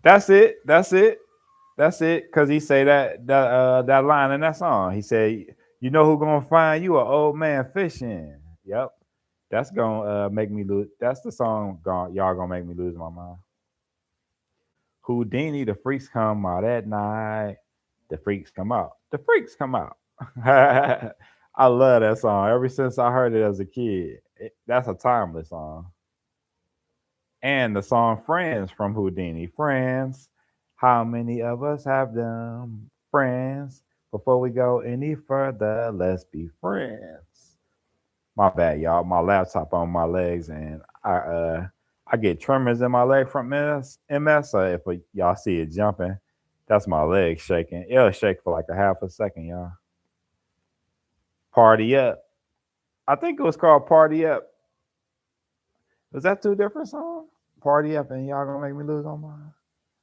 that's it. That's it. That's it. Cause he say that line in that song. He said, "You know who gonna find you? An old man fishing." Yep. That's gonna make me lose. That's the song. Y'all gonna make me lose my mind. Houdini, the freaks come out at night. The freaks come out. The freaks come out. I love that song. Ever since I heard it as a kid, that's a timeless song. And the song Friends from Houdini. Friends, how many of us have them? Friends, before we go any further, let's be friends. My bad, y'all. My laptop on my legs, and I get tremors in my leg from MS. So if y'all see it jumping, that's my leg shaking. It'll shake for like a half a second, y'all. Party up. I think it was called Party Up. Was that two different songs? Party Up and Y'all Gonna Make Me Lose My Mind?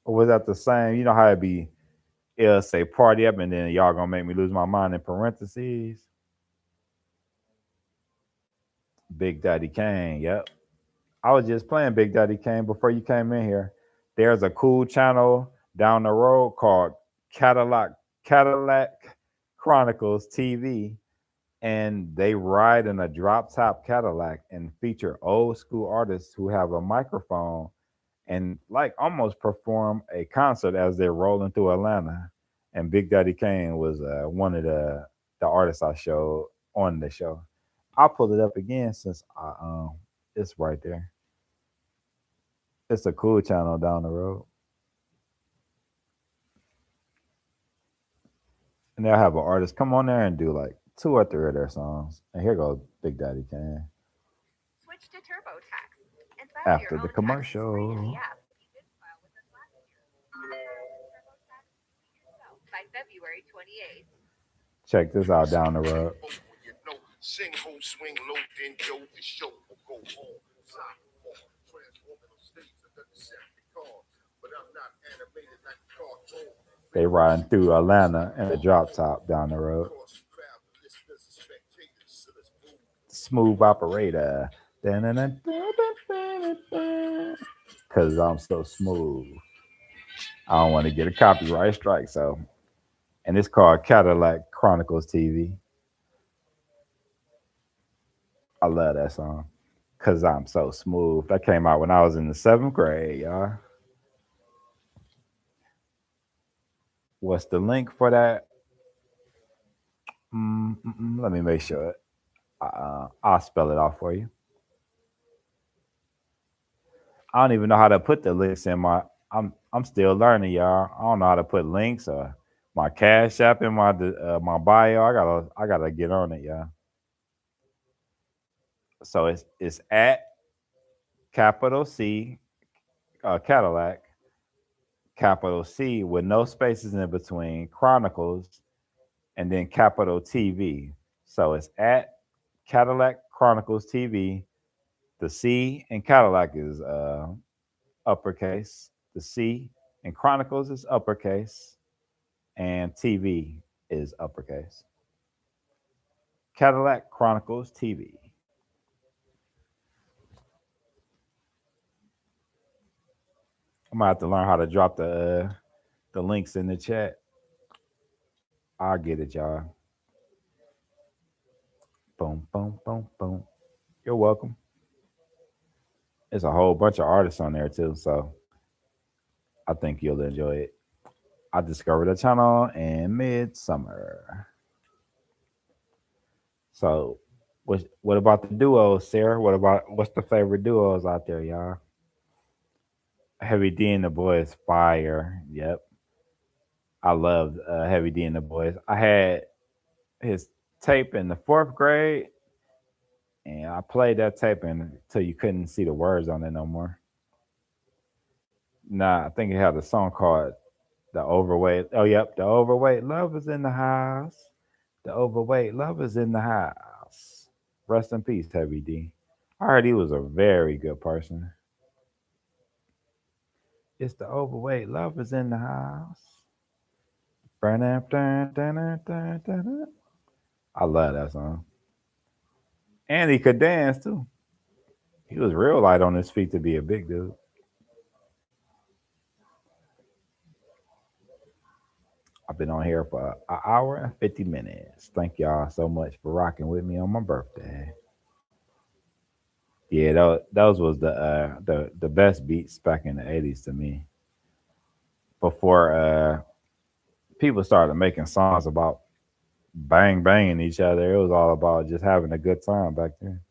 Or was that the same? You know how it be, it'll say Party Up and then Y'all Gonna Make Me Lose My Mind in parentheses? Big Daddy Kane, yep. I was just playing Big Daddy Kane before you came in here. There's a cool channel down the road called Cadillac Chronicles TV, and they ride in a drop top Cadillac and feature old school artists who have a microphone and like almost perform a concert as they're rolling through Atlanta. And Big Daddy Kane was one of the artists I showed on the show. I'll pull it up again since it's right there. It's a cool channel down the road, and they'll have an artist come on there and do like two or three of their songs. And here goes Big Daddy Kane Switch to TurboTax and file your after the own taxes free in the commercial. app if you didn't file with us last year. TurboTax, do it yourself by February 28th. Check this out down the road. Sing ho swing low, then yo, the show will go on. Transforming on stage under the cars. But I'm not animated like a cartoon. They riding through Atlanta in a drop top down the road. Smooth operator. Cause I'm so smooth. I don't want to get a copyright strike, so and it's called Cadillac Chronicles TV. I love that song. Cause I'm so smooth. That came out when I was in the seventh grade, y'all. What's the link for that? Let me make sure. I'll spell it out for you. I don't even know how to put the links in my. I'm still learning, y'all. I don't know how to put links or my Cash App in my bio. I gotta get on it, y'all. So it's at capital C Cadillac capital C with no spaces in between Chronicles and then capital TV. So it's at Cadillac Chronicles TV. The C in Cadillac is uppercase. The C in Chronicles is uppercase, and TV is uppercase. Cadillac Chronicles TV. I'm gonna have to learn how to drop the links in the chat. I'll get it, y'all. Boom, boom, boom, boom. You're welcome. There's a whole bunch of artists on there too, so I think you'll enjoy it. I discovered the channel in midsummer. So, what about the duos, Sarah? What's the favorite duos out there, y'all? Heavy D and the Boys, fire. Yep, I loved Heavy D and the Boys. I had his tape in the fourth grade, and I played that tape until you couldn't see the words on it no more. Nah, I think it had a song called "The Overweight." Oh, yep, the overweight love is in the house. The overweight love is in the house. Rest in peace, Heavy D. I heard he was a very good person. It's the overweight love is in the house. Burn up, dun, dun, dun, dun, dun, dun. I love that song. And he could dance too. He was real light on his feet to be a big dude. I've been on here for an hour and 50 minutes. Thank y'all so much for rocking with me on my birthday. Yeah, those was the best beats back in the 80s to me. Before people started making songs about bang banging each other, it was all about just having a good time back then.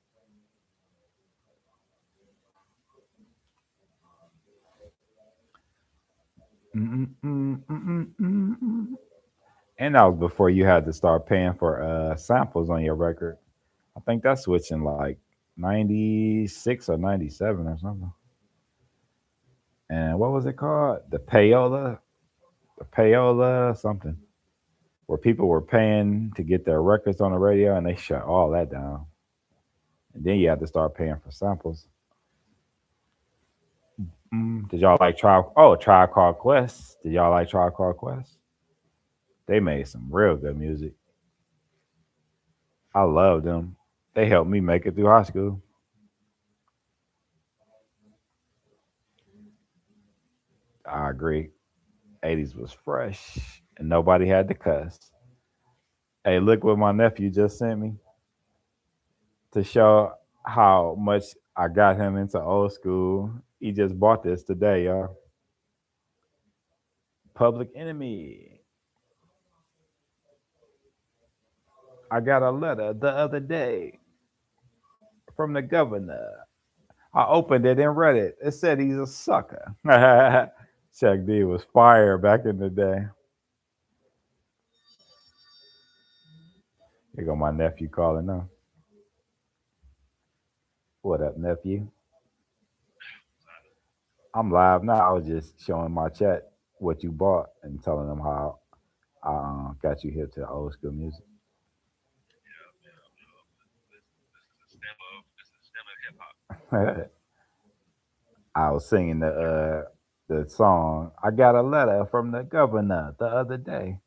Mm-mm-mm-mm-mm-mm. And that was before you had to start paying for samples on your record. I think that's switching like 96 or 97 or something. And what was it called? The payola something, where people were paying to get their records on the radio, and they shut all that down. And then you had to start paying for samples. Did y'all like Tribe? Oh, Tribe Called Quest. Did y'all like Tribe Called Quest? They made some real good music. I love them. They helped me make it through high school. I agree. 80s was fresh and nobody had to cuss. Hey, look what my nephew just sent me to show how much I got him into old school. He just bought this today, y'all. Public Enemy. I got a letter the other day from the governor. I opened it and read it. It said he's a sucker. Chuck D was fire back in the day. Here go my nephew calling now. What up, nephew? I'm live now. I was just showing my chat what you bought and telling them how I got you here to old school music. I was singing the song. I got a letter from the governor the other day.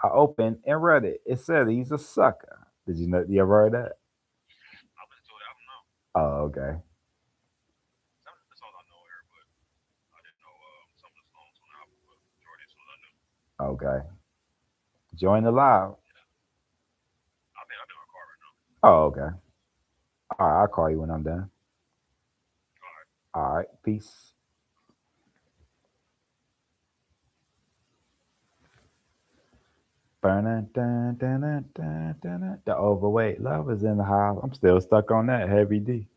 I opened and read it. It said he's a sucker. Did you know? You ever heard that? Oh, okay, okay. Join the live. Oh, okay. All right, I'll call you when I'm done. All right, peace. The overweight love is in the house. I'm still stuck on that heavy D.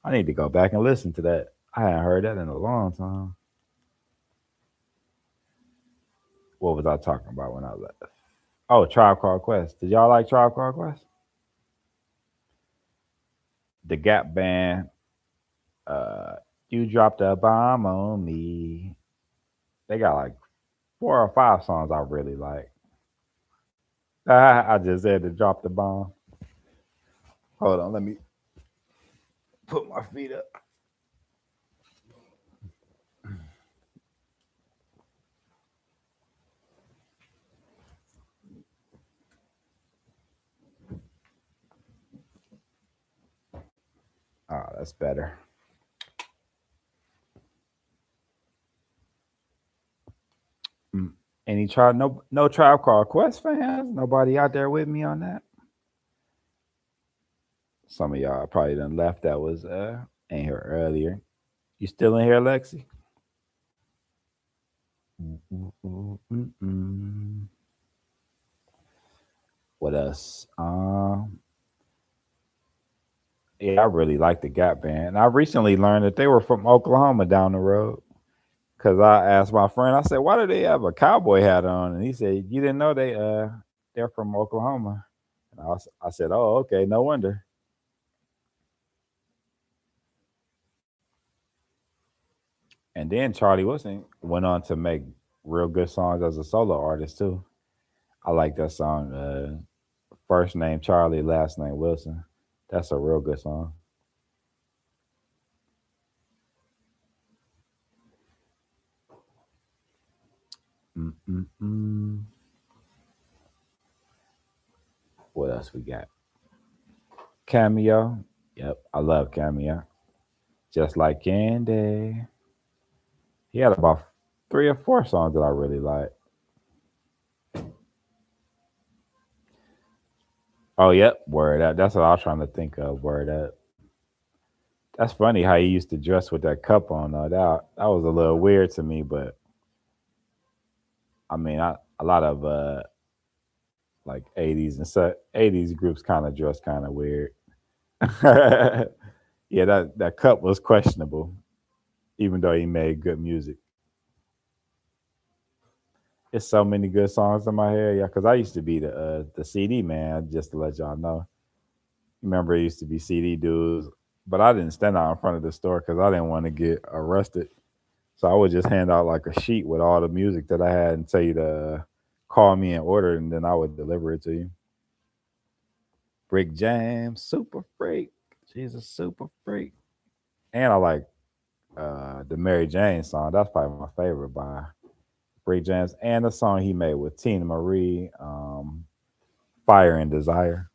I need to go back and listen to that. I hadn't heard that in a long time. What was I talking about when I left? Oh, Tribe Called Quest. Did y'all like Tribe Called Quest? The Gap Band. Uh, you dropped a bomb on me. They got like 4 or 5 songs I really like. I just had to drop the bomb. Hold on, let me put my feet up. Oh, that's better. Mm. Any tribe? No Tribe Called Quest fans. Nobody out there with me on that. Some of y'all probably done left. That was in here earlier. You still in here, Lexi? Mm-mm-mm-mm-mm. What else? Yeah, I really like the Gap Band. I recently learned that they were from Oklahoma down the road. Cause I asked my friend, I said, "Why do they have a cowboy hat on?" And he said, "You didn't know they're from Oklahoma." I said, oh, okay, no wonder. And then Charlie Wilson went on to make real good songs as a solo artist too. I like that song, first name Charlie, last name Wilson. That's a real good song. Mm-mm-mm. What else we got? Cameo. Yep, I love Cameo. Just like Candy. He had about 3 or 4 songs that I really like. Oh, yep, Word Up. That's what I was trying to think of. Word Up. That's funny how he used to dress with that cup on. That was a little weird to me, but I mean, a lot of like 80s and 80s groups kind of dress kind of weird. Yeah, that cup was questionable, even though he made good music. It's so many good songs in my head, yeah. Because I used to be the CD man, just to let y'all know. Remember, it used to be CD dudes, but I didn't stand out in front of the store because I didn't want to get arrested. So I would just hand out like a sheet with all the music that I had and tell you to call me and order, and then I would deliver it to you. Brick Jam, Super Freak. She's a super freak. And I like the Mary Jane song. That's probably my favorite by Brick James. And the song he made with Tina Marie, Fire and Desire.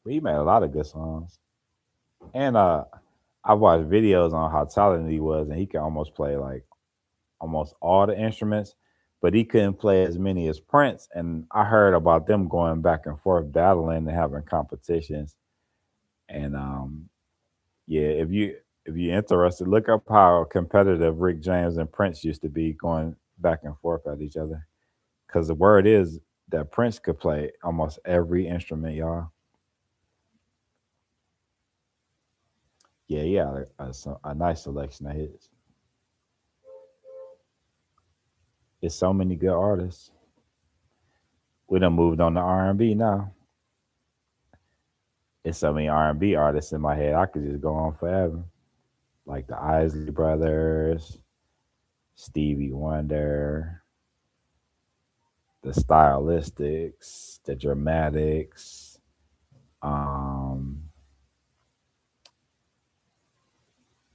He made a lot of good songs. And I watched videos on how talented he was, and he can almost play like almost all the instruments, but he couldn't play as many as Prince. And I heard about them going back and forth battling and having competitions. And yeah, if you're interested, look up how competitive Rick James and Prince used to be going back and forth at each other. Because the word is that Prince could play almost every instrument, y'all. Yeah, yeah, a nice selection of hits. It's so many good artists. We done moved on to R&B now. It's so many R&B artists in my head. I could just go on forever. Like the Isley Brothers, Stevie Wonder, the Stylistics, the Dramatics, um,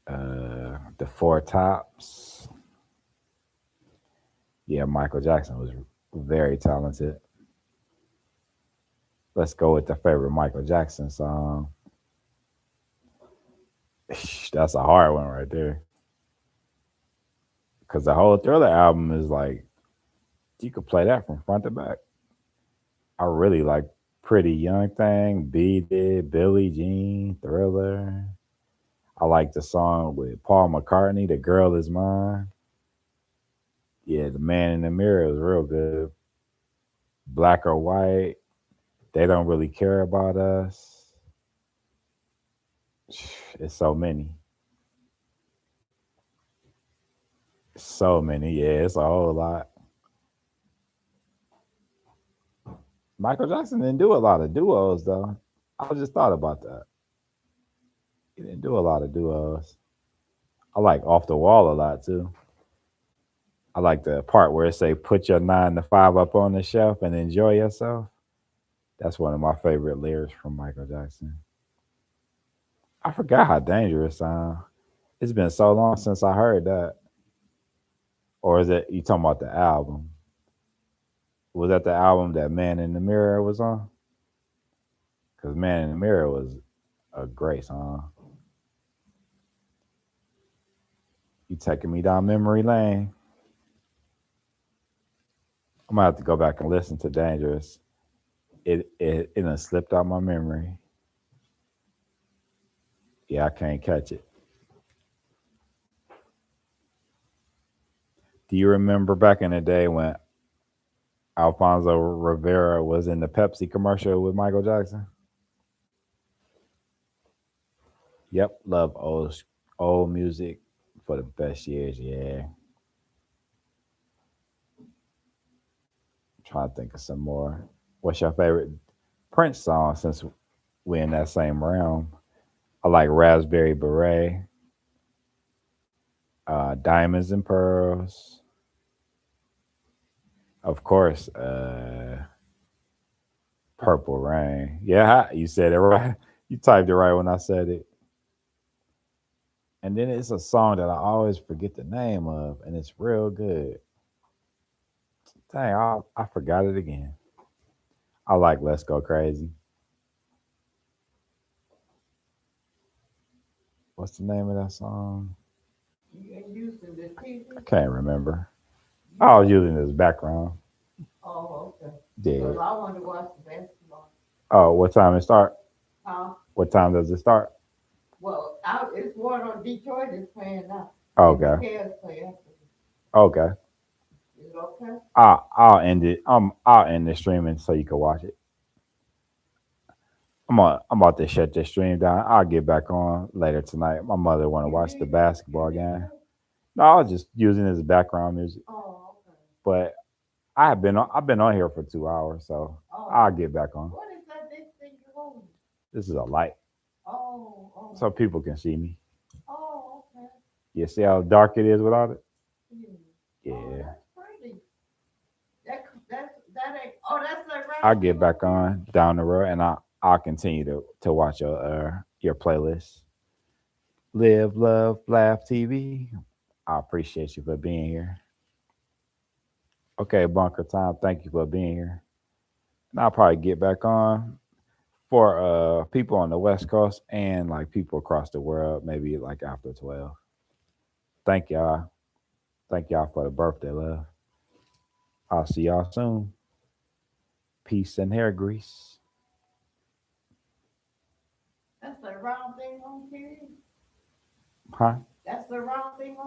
the Four Tops. Yeah, Michael Jackson was very talented. Let's go with the favorite Michael Jackson song. That's a hard one right there. Because the whole Thriller album is like, you could play that from front to back. I really like Pretty Young Thing, Beat It, Billie Jean, Thriller. I like the song with Paul McCartney, The Girl Is Mine. Yeah, The Man in the Mirror is real good. Black or White, They Don't Really Care About Us. It's so many. So many. Yeah, it's a whole lot. Michael Jackson didn't do a lot of duos, though. I just thought about that. He didn't do a lot of duos. I like Off the Wall a lot, too. I like the part where it say put your 9 to 5 up on the shelf and enjoy yourself. That's one of my favorite lyrics from Michael Jackson. I forgot how dangerous sound. It's been so long since I heard that. Or is it you talking about the album? Was that the album that Man in the Mirror was on? Because Man in the Mirror was a great song. You taking me down memory lane. I'm gonna have to go back and listen to Dangerous. It done slipped out my memory. Yeah, I can't catch it. Do you remember back in the day when Alfonso Rivera was in the Pepsi commercial with Michael Jackson? Yep, love old music for the best years. Yeah, Trying to think of some more. What's your favorite Prince song since we're in that same realm? I like Raspberry Beret, Diamonds and Pearls. Of course, Purple Rain. Yeah, you said it right. You typed it right when I said it. And then it's a song that I always forget the name of, and it's real good. Dang, I forgot it again. I like Let's Go Crazy. What's the name of that song? You ain't using the I TV? can't remember. I was using it as background. Oh, okay. Yeah. Because I want to watch the basketball. Oh, what time it start? Huh? What time does it start? Well, it's one on Detroit is playing now. And the Okay. Cavs play after. Okay. Is it okay? I'll end it. I'll end the streaming so you can watch it. I'm about to shut this stream down. I'll get back on later tonight. My mother want to You watch the need it? You basketball need game. it? No, I was just using it as background music. Oh, okay. But I've been on here for 2 hours, so I'll Oh, get back on. what is that big thing you hold? This is a light, Oh, oh, so people can see me. oh, okay. You see how dark it is without it? Yeah. Oh, Yeah. that's pretty. That ain't. Oh, that's the I'll round get thing on back TV. on down the road, and I'll continue to watch your playlist. Live, love, laugh, TV. I appreciate you for being here. Okay, Bunker Time. Thank you for being here. And I'll probably get back on for people on the West Coast and like people across the world, maybe like after 12. Thank y'all. Thank y'all for the birthday love. I'll see y'all soon. Peace and hair grease. That's the round thing on TV. Huh? That's the round thing on